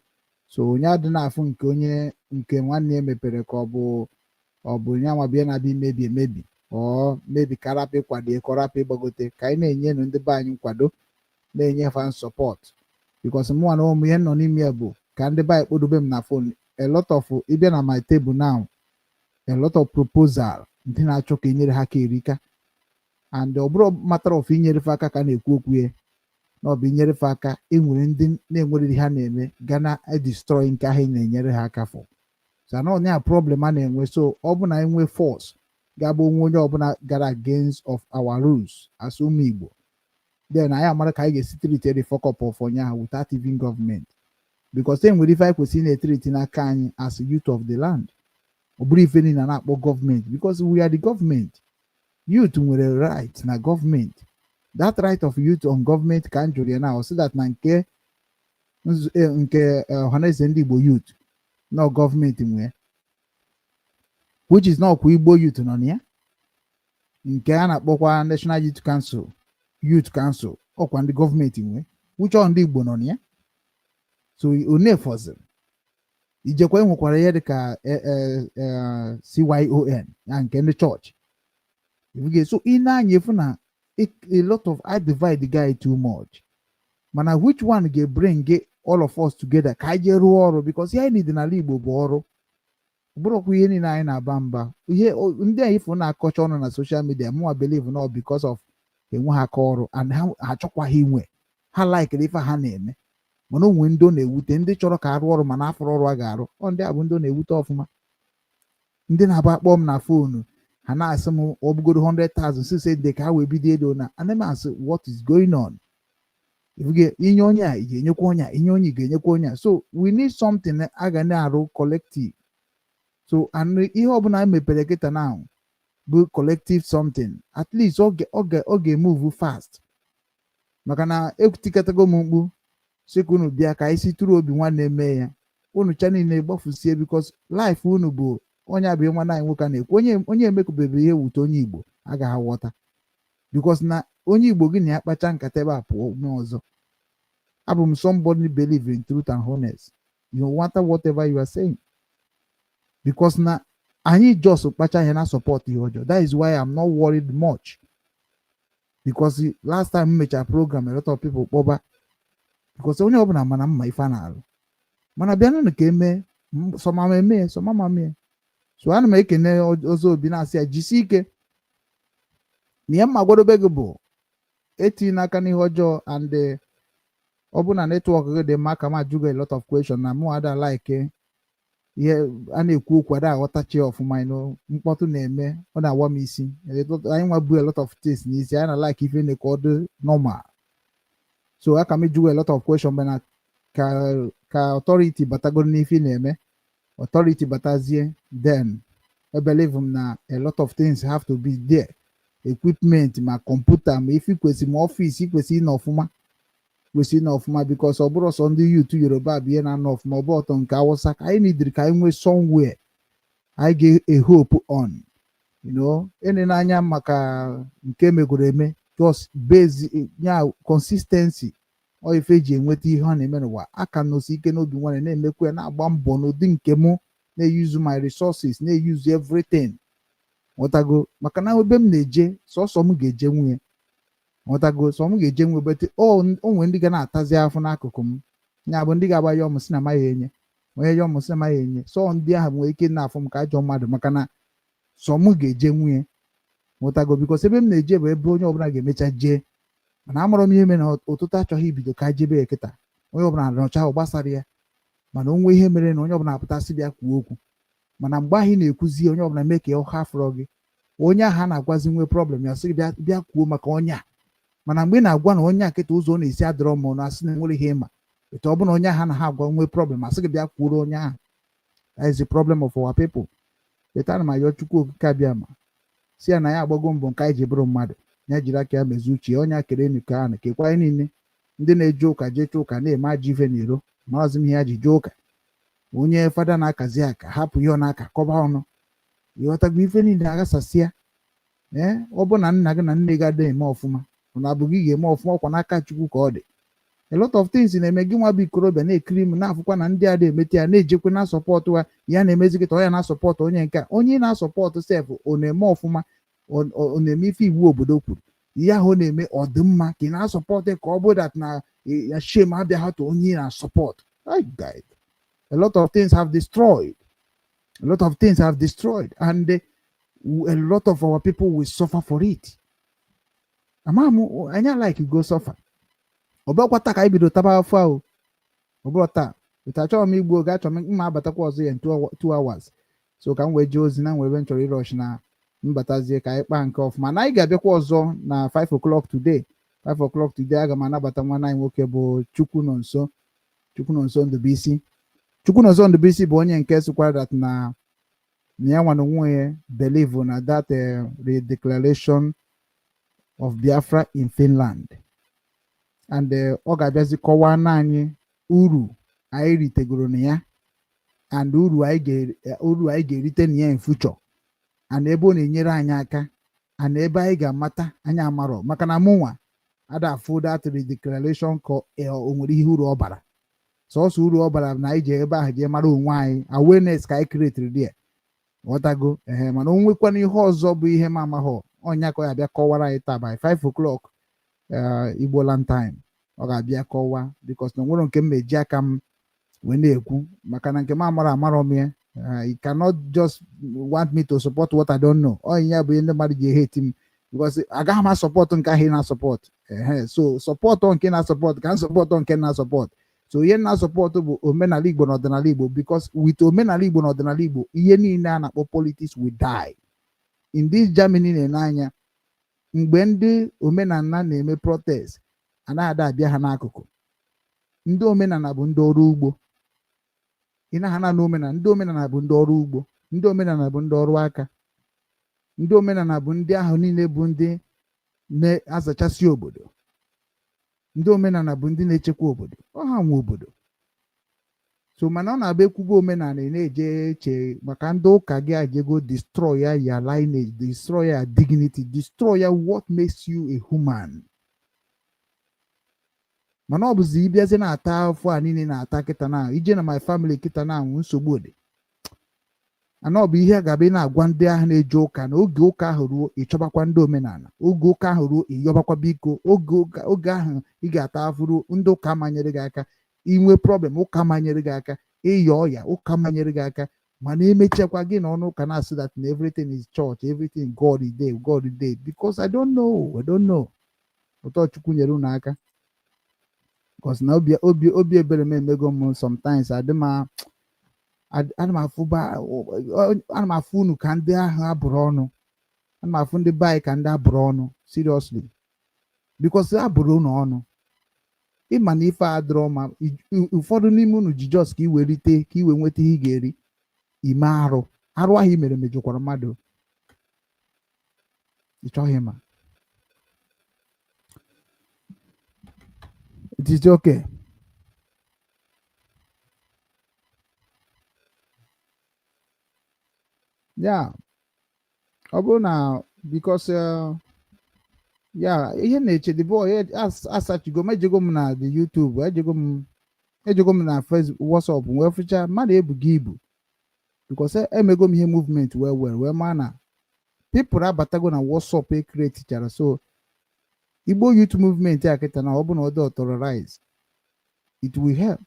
I: so onye adị na-afụ nke onye nke nwanne ya mepere ka ọ bụ nye nwa bịa na-abịa emebi ọ mebi karapị kwado kọrapị ịgbagote ka anyị na-enye ndị be anyị nkwado na-enye fan support because mụ na ụmụ ihe nọ n'ime ya bụ ka ndị be anyị kpodobe m na phone a lot of ịbịa na my table now a lot of proposal ndị na-achọ ka enyere ha ka erika and ọ bụrụ matter of inyerefe aka ka na-ekwu okwu ya na ọ bụ inyerefe aka enwere ndị na-enwere ha na-eme ga na destroy nke ahụ na-enyere ha aka fọ so na onye a problem a na-enwe so ọ bụ na enwe force ga-abụ onye ọbụla gara against of our rules as ụmụ Igbo then anyị amara ka anyị ga-esi treat the fuck up of onye ahụ without even government because enwere ife anyị kwesịrị na-etriti n'aka anyị as youth of the land ọ bụrụ ife niile na-akpọ gọọmenti because we are the government. Youth nwere right na gọọmenti that right of youth on gọọmenti ka m jụrụ ya na so that na nke ọhaneze ndị Igbo youth na gọọmenti nwee which is not kwa Igbo youth nọ na ya nke a na-akpọkwa National Youth Council ọkwa ndị gọọmenti nwee which ọ ndị Igbo nọ na ya so onefọziri ijekwa enwekwara ihe dịka CYON ya nke ndị chọọchị so ị na-anya efu na a lot of I divide the guy too much mana which one ga-bring all of us together ka anyị jee rụọ ọrụ because ihe anyị dị n'ala Igbo bụ ọrụ bụrụkwa ihe niile anyị na-aba mba ihe ndị anyị ifụ na-akọcha ọnụ na social media mụnwa believe no because of enwe ha aka ọrụ and ha achọkwaghị inwe ha like ife ha na-eme mana onwe ndị ọ na-ewute ndị chọrọ ka arụ ọrụ mana afọrọ ọrụ a ga-arụ ọ ndị a bụ ndị ọ na-ewute ọfụma ndị na-aba akpọ m na fonu ha na-asị m ọ bụgoro 100,000 si say they ka wee bido edo na ana m asị what is going on inye onye a ị ga-enyekwa onye a inye onye ị ga-enyekwa onye a so we need something a ga na-arụ collective so ihe ọbụla mepere kịta na bụ collective something at least ọ ga-emove fast maka na etikatago m mkpu sị ka unu bịa ka anyị si tụrụ obi nwanne mee ya unu cha niile gbafusie because life unu bụ onye abụghị nwanne anyị nwoke na-ekwu onye emekụbebe ihe wute onye Igbo agaghị aghọta because na onye Igbo gị na ya kpacha nkata ebe a pụọ n'ọzọ abụ m somebody believe in truth and honest no matter whatever you are saying because na anyị just kpacha ihe na support ihe ọjọọ that is why I'm not worried much because last time m mechara program a lot of people kpọba because onye ọbụla mana mma ife a na-alụ mana bịanụ ka eme sọmama eme sọmama mee so ana m ekene Ozobi na-asị ya jisi ike na ihe mma gwadobe gị bụ etinye n'aka n'ihe ọjọọ and ọ bụ na netwọk gị dị mma ka m ajụgo a lot of question na mụ ada like ihe a na-ekwu okwu ada aghọtachi ọfụma mkpọtụ na-eme ọ na-awa m isi anyị nwa bụ a lot of things n'isi anyị na like ife na-ekọ ọdụ normal so aka m jụgo a lot of question mana ka authority batagoro n'ife na-eme authority batazie then I believe na a lot of things have to be there equipment ma kọmputa ma ife kwesị ma ọfịs kwesị ịnọ ọfụma because ọ bụrụ sọ ndị youth Yoruba bụ ihe na-anọ ọfụma ọ bụ ọtọ nke Awụsa ka anyị nidiri ka anyị nwee somewhere anyị ga-ehope on ene n'anya maka nke megoro eme just base ya consistency ọ ife eji enweta ihe ọ na-eme n'ụwa aka nosi ike n'obi nwanne na-emekwa na-agba mbọ n'ụdị nke mụ na-use my resources na-use everything nwetago maka na ebe m na-eje sọsọ m ga-eje nwunye nwetago sọ m ga-eje nwe bete onwe ndị ga na-atazi afọ n'akụkụ m ya bụ ndị ga-agba ya ọmụsị na amaghị enye onye ya ọmụsị na amaghị enye sọ ndị ahụ nwere ike na-afọ m ka ajọ mmadụ maka na sọ m ga-eje nwunye nwetago bikos ebe m na-eje bụ ebe onye ọbụla ga-emecha jee mana amụrụ m ihe mere na ụtụtụ achọghị ibido ka jebe ya kịta onye ọbụla nọcha ahụ gbasara ya mana onwe ihe mere na onye ọbụla apụtasị bịa kwuo okwu mana mgbe ahụ ị na-ekwuzi onye ọbụla mee ka ọ hafụrọ gị onye ahụ a na-agwazi nwe problem ya sị gị bịa kwuo maka onye a mana mgbe ị na-agwa na onye a kịta ụzọ ọ na-esi adịrọ mma na asị na enwere ihe ịma etu ọ bụ na onye ahụ na ha agwa nwe problem asị gị bịa kwuoro onye ahụ that is the problem of our people leta na ma yọọ Chukwu okike abịa ma si ya na ya agbago mbọ nke anyị ji bụrụ mmadụ ya jiri aka ya mezu uche onye akere nke a na kekwa anyị niile ndị na-eje ụka jecha ụka na-eme ajọ ife n'iro maazị m ihe ya ji jee ụka onye fada na-akazi aka hapụ ihe ọ na-aka kọba ọnụ ịghọtago ife niile aghasasịa ọ bụ na nna gị na nne gị adịghị eme ọfụma na abụ gị ga-eme ọfụma ọkwa n'aka Chukwu ka ọ dị a lot of things na-eme gị nwa bụ ikorobịa na-ekiri m na-afụkwa na ndị ada emete ya na-ejekwe na sọpọtụ ha ya na-emezi kịta onye na-asọpọtụ onye nke a onye na-asọpọtụ sef ọ na-eme ọfụma ọ na-eme ife iwu obodo kwuru ihe ahụ na-eme ọdịmma ka ị na-asọpọtụ ka ọ bụ dat na ya shem abịaghị onye na-asọpọtụ a lot of things have destroyed and a lot of our people will suffer for it. Anya like go suffer. Ọbụrụkwa taa ka anyị bido taba afọ ahụ ọbụrụ taa achọrọ m igbu oge achọrọ m mma abatakwa ọzọ ya in 2 hours so ka m wee jee ozi na nwere m chọrọ ịrọsh na mbatazie ka anyị kpaa nke ọfụma na anyị ga-abịakwa ọzọ na 5 o'clock today aga m anabata nwanne anyị nwoke bụ Chukwunonso Ndụbụisi Ndụbụisi bụ onye nke sịkwara that na ya nwa na onwe ya believe na that redeclaration of Biafra in Finland and ọ ga-abịazi kọwaa na anyị uru anyị ritegoro na ya and uru anyị ga-erite na ya in future and ebe ọ na-enyere anyị aka and ebe anyị ga-amata anyị amarọ maka na mụnwa ada afụ that redeclaration ka o nwere ihe uru ọ bara sọsọ uru ọ bara na anyị ji ebe ahụ jee mara onwe anyị awareness ka anyị create there ghọtago mana o nwekwana ihe ọzọ bụ ihe ma amaghọ ọnya ka ọ ga-abịa kọwara anyị taa by 5 o'clock Igbo land time ọ ga-abịa kọwa because na nwere nke m meji aka m wee na-ekwu maka na nke m amarọ m ya you cannot just want me to support what I don't know ya bụ ndị mmadụ ji hate m because agaghị m asọpọtụ nke ahụ ị na-asọpọt so sọpọtụ nke na-asọpọt ka m sọpọtụ nke na-asọpọt so ihe na-asọpọtụ bụ omenala Igbo na ọdịnala Igbo because with omenala Igbo na ọdịnala Igbo ihe niile a na-akpọ politics will die in this Germany na-ene anya mgbe ndị omenala na-eme protest anaghị abịa ha n'akụkụ. Ndị omenala bụ ndị ọrụ ugbo. Ị na ha na omenala, ndị omenala bụ ndị ọrụ ugbo, ndị omenala bụ ndị ọrụ aka, ndị omenala bụ ndị ahụ niile bụ ndị na-azachasị obodo, ndị omenala bụ ndị na-echekwa obodo, ọha nwe obodo. So mana ọ na-abịa ekwugo omenala na-eje eche maka ndị ụka gị ajego destroy ya lineage, destroy ya dignity, destroy ya what makes you a human. Mana ọ bụzi ịbịazi na-ata afọ a niile na-ata kịta na ije na my family kịta na nsogbu dị. Ana ọ bụ ihe ga-abịa na-agwa ndị ahụ na-eje ụka na oge ụka ahụ ruo ịchọbakwa ndị omenala, oge ụka ahụ ruo ịyọbakwa biko, oge ahụ ị ga-ata afụrụ ndị ụka manyere gị aka, inwe problem ụka manyere gị aka, ịyọ ọya ụka manyere gị aka, mana emechakwa gị na ọnụ ụka na-asị that everything is church, everything God is there, God is there, because I don't know. Ụtọ Chukwu nyere unu aka. Because na obi ebere m emego m sometimes ana m afụ unu ka ndị ahụ abụrụ ọnụ, ana m afụ ndị be ka ndị abụrụ ọnụ, seriously, because abụrụ unu ọnụ. Ịma na ife adịrọ ma ụfọdụ n'ime unu ji jos ka iwe rite ka iwe nweta ihe ị ga-eri ime arụ ahụ i mere mejọkwara mmadụ, ịchọghị ma it is okay. Yeah, ọ bụrụ na because ihe na-eche the boy asachigo mejego m na the YouTube, ejego m na Facebook, WhatsApp wee fụcha mmadụ ebugo ibu because emego m ihe movement wee maa na people abatago na WhatsApp ekretichara. So Igbo Youth Movement a kịta na ọ bụ na ọ dị authorize, it will help.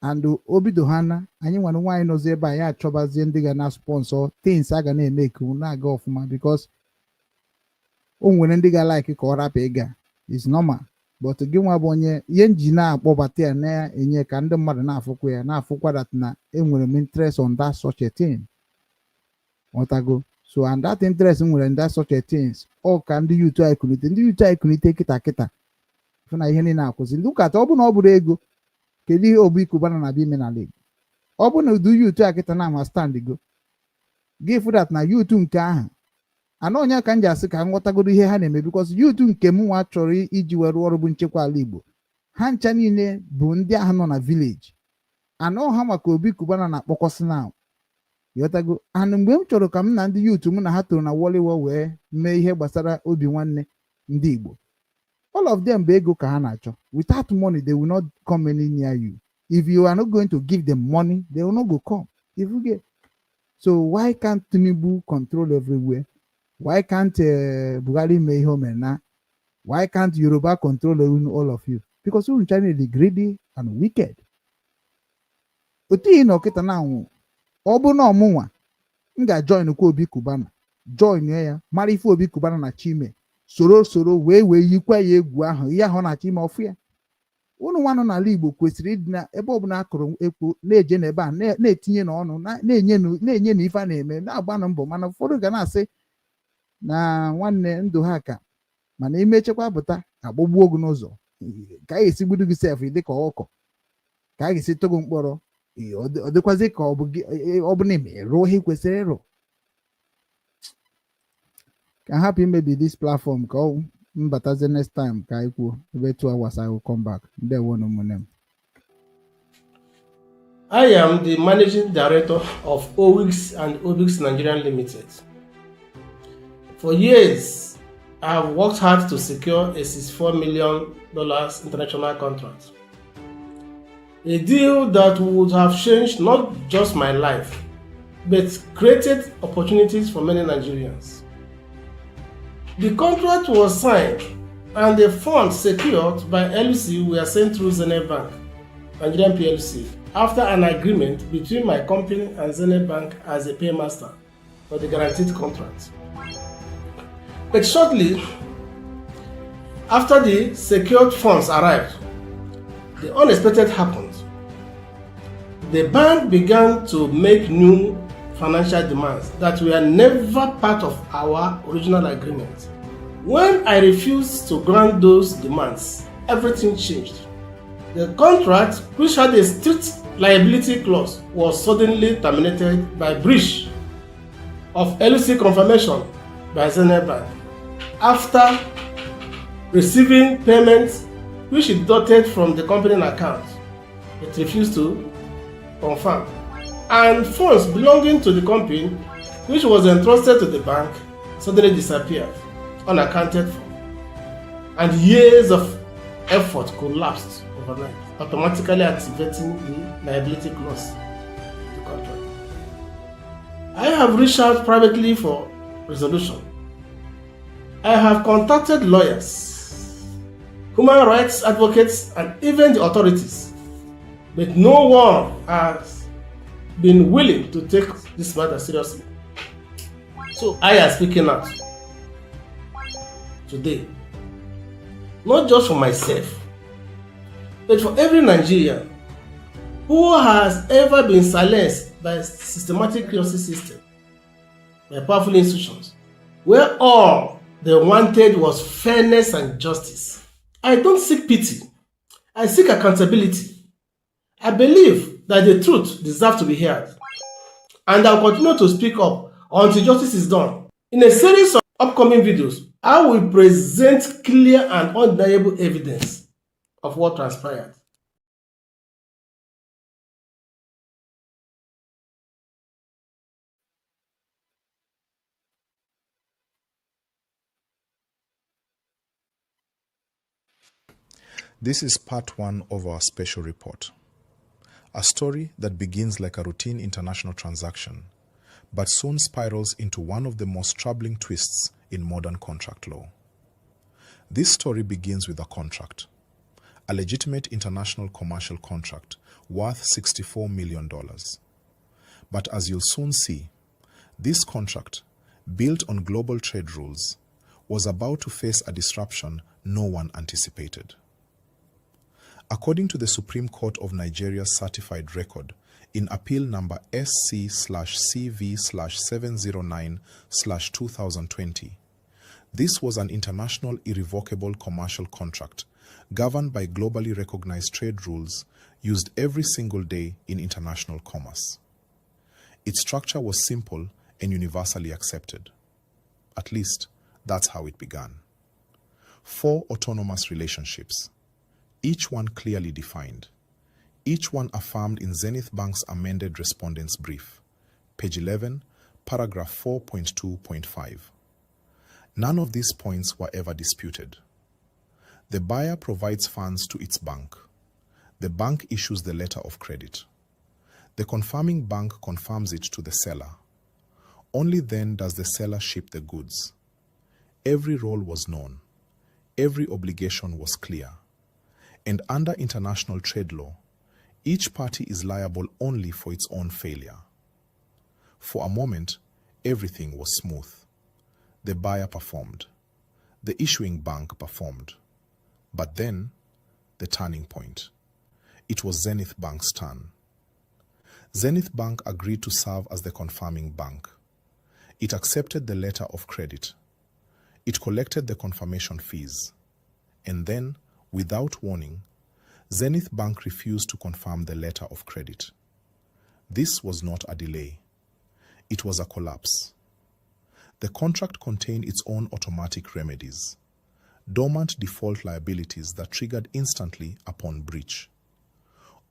I: And obido ha na anyị nwere nwaanyị nọzi ebe anyị achọbazie ndị ga na sponsor things a ga na-eme ka na-aga ọfụma, because o nwere ndị ga like ka ọ rapụ ịga is normal, but gị nwa bụ onye ihe nji na-akpọbata ya na-enye ka ndị mmadụ na-afụkwa ya na-afụkwa that na enwere m interest on that such a thing. Ọtago. So and that interest nwere in that such a things ọ ka ndị youth anyị kulite kịta fụ na ihe niile akwụsị ndị ụkata. Ọ bụ na ọ bụrụ ego, kedu ihe Obi Kubana na-abịa ime n'ala Igbo? Ọ bụ na udu youth a kịta na-ama stand go gị fụ that na youth nke ahụ ana onye ka m ji asị ka nghọtagoro ihe ha na-eme, because youth nke m nwa chọrọ iji were ọrụ bụ nchekwa ala Igbo, ha ncha niile bụ ndị ahụ nọ na village. Ana ọha maka Obi Kubana na-akpọkọsị na yotago. And mgbe m chọrọ ka m na ndị youth m na ha toro na wọliwo wee mee ihe gbasara obi nwanne ndị Igbo, all of them bụ ego ka ha na-achọ. Without money they will not come any near you. If you are not going to give them money, they will not go come. If you get, so why can't Tinubu control everywhere? Why can't Buhari mee ihe omena? Why can't Yoruba control all of you? Because you're China is greedy and wicked. Oti ino kita na anwụ. Ọ bụ na ọmụnwa m ga-join kwa Obi Kubana, join ya mara ife Obi Kubana na Chime soro wee yikwa ya egwu ahụ ihe ahụ na Chime ọfụ ya. Unu nwanụ n'ala Igbo kwesịrị ịdị na ebe ọbụla akụrụ ekwu na-eje n'ebe a na-etinye n'ọnụ na-enye na ife a na-eme na-agba na mbọ, mana ụfọdụ ga na-asị na nwanne ndụ ha ka mana imechekwa pụta agbagbuo ogu n'ụzọ ka a ga-esi gbudu gị sef dị ka ọkọ, ka a ga-esi togo mkpọrọ, ọ dịkwazi ka ọ bụ na ime rụọ ihe kwesịrị ịrụ. Ka hapụ imebi this platform ka ọ mbatazie next time ka anyị kwuo ebe 2 hours I will come back. Ndewo na ụmụnne m.
L: I am the managing director of OWIX and OBIX Nigerian Limited. For years, I have worked hard to secure a $64 million international contract. A deal that would have changed not just my life, but created opportunities for many Nigerians. The contract was signed and the funds secured by LC were sent through Zenith Bank, Nigerian PLC, after an agreement between my company and Zenith Bank as a paymaster for the guaranteed contract. But shortly after the secured funds arrived, the unexpected happened. The bank began to make new financial demands that were never part of our original agreement. When I refused to grant those demands, everything changed. The contract, which had a strict liability clause, was suddenly terminated by breach of LC confirmation by Zenith Bank. After receiving payments which it deducted from the company account, it refused to confirm. And funds belonging to the company, which was entrusted to the bank, suddenly disappeared, unaccounted for. And years of effort collapsed overnight, automatically activating the liability clause of the contract. I have reached out privately for resolution. I have contacted lawyers, human rights advocates, and even the authorities, but no one has been willing to take this matter seriously. So I am speaking out today, not just for myself, but for every Nigerian who has ever been silenced by a systematic justice system, by powerful institutions, where all they wanted was fairness and justice. I don't seek pity, I seek accountability. I believe that the truth deserves to be heard, and I'll continue to speak up until justice is done. In a series of upcoming videos, I will present clear and undeniable evidence of what transpired.
M: This is part 1 of our special report. A story that begins like a routine international transaction, but soon spirals into one of the most troubling twists in modern contract law. This story begins with a contract, a legitimate international commercial contract worth $64 million. But as you'll soon see, this contract, built on global trade rules, was about to face a disruption no one anticipated. According to the Supreme Court of Nigeria's certified record in appeal number SC/CV/709/2020, this was an international irrevocable commercial contract governed by globally recognized trade rules used every single day in international commerce. Its structure was simple and universally accepted. At least, that's how it began. 4 autonomous relationships, each one clearly defined, each one affirmed in Zenith Bank's amended respondent's brief, page 11, paragraph 4.2.5. None of these points were ever disputed. The buyer provides funds to its bank. The bank issues the letter of credit. The confirming bank confirms it to the seller. Only then does the seller ship the goods. Every role was known. Every obligation was clear. And under international trade law, each party is liable only for its own failure. For a moment, everything was smooth. The buyer performed. The issuing bank performed. But then, the turning point. It was Zenith Bank's turn. Zenith Bank agreed to serve as the confirming bank. It accepted the letter of credit. It collected the confirmation fees. And then, without warning, Zenith Bank refused to confirm the letter of credit. This was not a delay. It was a collapse. The contract contained its own automatic remedies, dormant default liabilities that triggered instantly upon breach.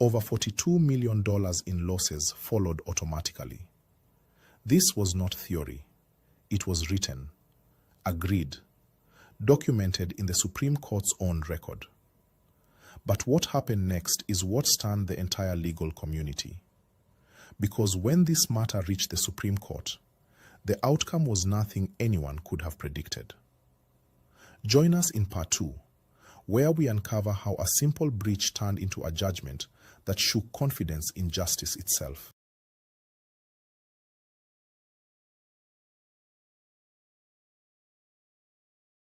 M: Over $42 million in losses followed automatically. This was not theory. It was written, agreed, documented in the Supreme Court's own record. But what happened next is what stunned the entire legal community. Because when this matter reached the Supreme Court, the outcome was nothing anyone could have predicted. Join us in part 2, where we uncover how a simple breach turned into a judgment that shook confidence in justice itself.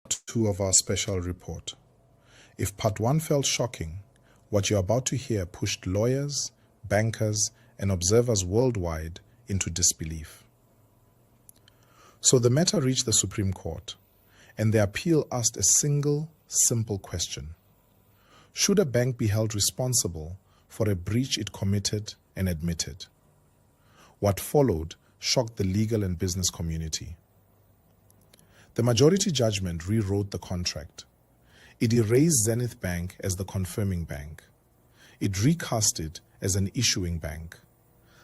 M: Part 2 of our special report. If part 1 felt shocking, what you're about to hear pushed lawyers, bankers, and observers worldwide into disbelief. So the matter reached the Supreme Court, and the appeal asked a single, simple question. Should a bank be held responsible for a breach it committed and admitted? What followed shocked the legal and business community. The majority judgment rewrote the contract. It erased Zenith Bank as the confirming bank. It recast it as an issuing bank,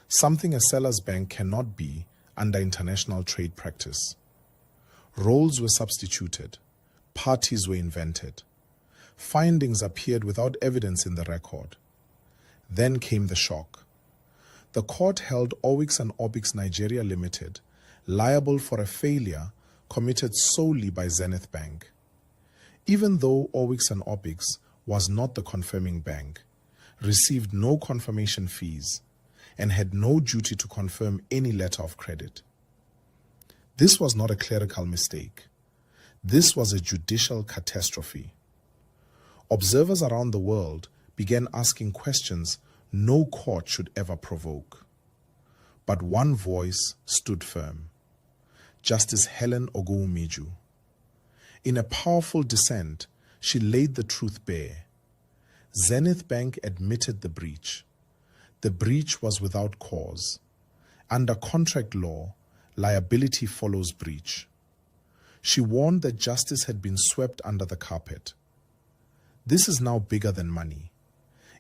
M: something a seller's bank cannot be under international trade practice. Roles were substituted, parties were invented, findings appeared without evidence in the record. Then came the shock. The court held Owix and Obix Nigeria Limited liable for a failure committed solely by Zenith Bank. Even though Owix and Obix was not the confirming bank, received no confirmation fees, and had no duty to confirm any letter of credit. This was not a clerical mistake. This was a judicial catastrophe. Observers around the world began asking questions no court should ever provoke. But one voice stood firm. Justice Helen Ogunwumiju. In a powerful dissent, she laid the truth bare. Zenith Bank admitted the breach. The breach was without cause. Under contract law, liability follows breach. She warned that justice had been swept under the carpet. This is now bigger than money.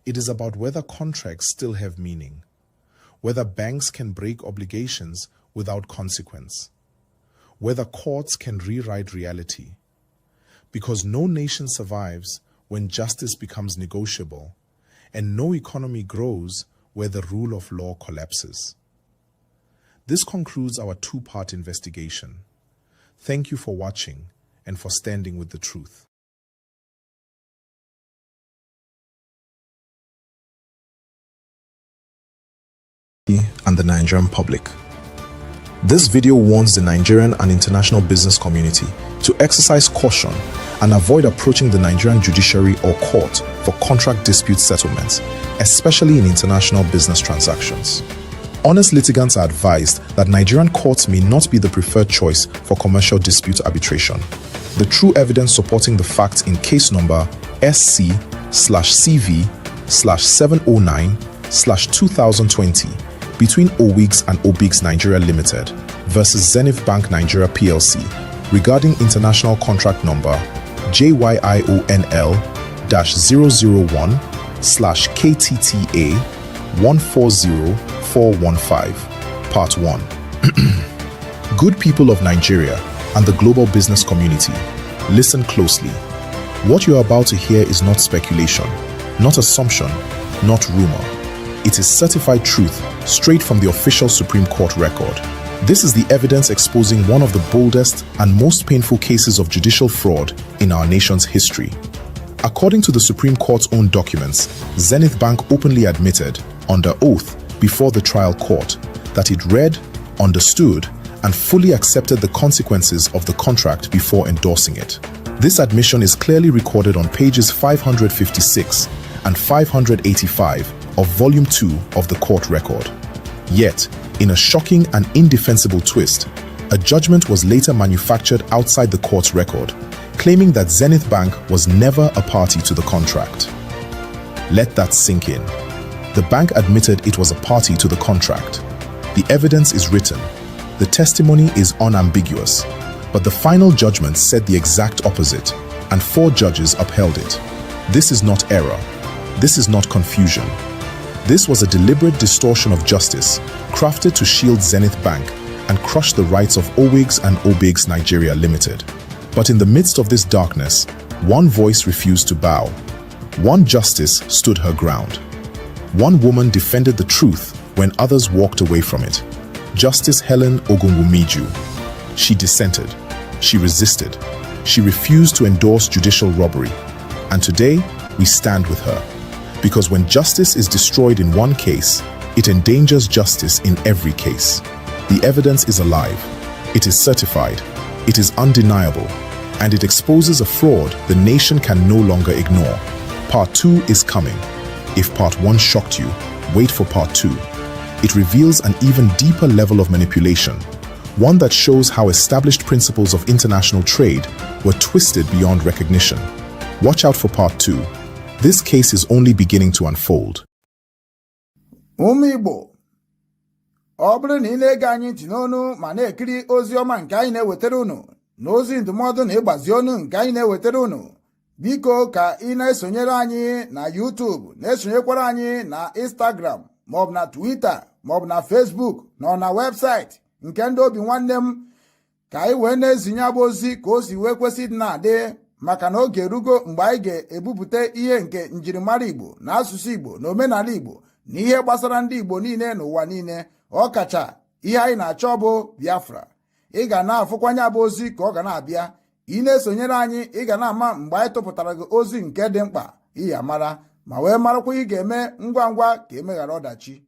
M: It is about whether contracts still have meaning, whether banks can break obligations without consequence, whether courts can rewrite reality. Because no nation survives when justice becomes negotiable, and no economy grows where the rule of law collapses. This concludes our two-part investigation. Thank you for watching and for standing with the truth. And the Nigerian public. This video warns the Nigerian and international business community to exercise caution and avoid approaching the Nigerian judiciary or court for contract dispute settlements, especially in international business transactions. Honest litigants are advised that Nigerian courts may not be the preferred choice for commercial dispute arbitration. The true evidence supporting the facts in case number SC/CV/709/2020 between Owix and Obix Nigeria Limited versus Zenith Bank Nigeria PLC regarding international contract number JYIONL-001/KTTA140415, Part 1. Good people of Nigeria and the global business community, listen closely. What you are about to hear is not speculation, not assumption, not rumor. It is certified truth straight from the official Supreme Court record. This is the evidence exposing one of the boldest and most painful cases of judicial fraud in our nation's history. According to the Supreme Court's own documents, Zenith Bank openly admitted, under oath before the trial court, that it read, understood, and fully accepted the consequences of the contract before endorsing it. This admission is clearly recorded on pages 556 and 585 of Volume 2 of the court record. Yet, in a shocking and indefensible twist, a judgment was later manufactured outside the court's record, claiming that Zenith Bank was never a party to the contract. Let that sink in. The bank admitted it was a party to the contract. The evidence is written. The testimony is unambiguous. But the final judgment said the exact opposite, and 4 judges upheld it. This is not error. This is not confusion. This was a deliberate distortion of justice, crafted to shield Zenith Bank and crush the rights of Owix and Obix Nigeria Limited. But in the midst of this darkness, one voice refused to bow. One justice stood her ground. One woman defended the truth when others walked away from it. Justice Helen Ogunwumiju. She dissented. She resisted. She refused to endorse judicial robbery. And today, we stand with her. Because when justice is destroyed in one case, it endangers justice in every case. The evidence is alive. It is certified. It is undeniable. And it exposes a fraud the nation can no longer ignore. Part 2 is coming. If Part 1 shocked you, wait for Part 2. it reveals an even deeper level of manipulation, one that shows how established principles of international trade were twisted beyond recognition. Watch out for part 2. This case is only beginning to unfold.
I: Igbo, ọ bụrụ na ị na-ege anyị ntị n'onu ma na-ekiri ozi ọma nke anyị na-ewetara unu na ozi ndụmọdụ na ịgbazi ọnụ nke anyị na-ewetara unu, biko ka ị na-esonyere anyị na YouTube, na-esonyekwara anyị na Instagram maọbụ na Twitter maọbụ na Facebook na webụsaịtị nke ndị obi nwanne m, ka anyị wee na-ezinye abụ ozi ka o si wee kwesị ịdị na-adị, maka na oge erugo mgbe anyị ga-ebupụta ihe nke njirimara Igbo na asụsụ Igbo na omenala Igbo na ihe gbasara ndị Igbo niile n'ụwa niile, ọkacha ihe anyị na-achọ bụ Biafra. Ị ga na-afụkwanye abụ ozi ka ọ ga na-abịa, ị na-esonyere anyị, ị ga na-ama mgbe anyị tụpụtara gị ozi nke dị mkpa iyi amara, ma wee marakwa ị ga-eme ngwa ngwa ka emeghara ọdachi.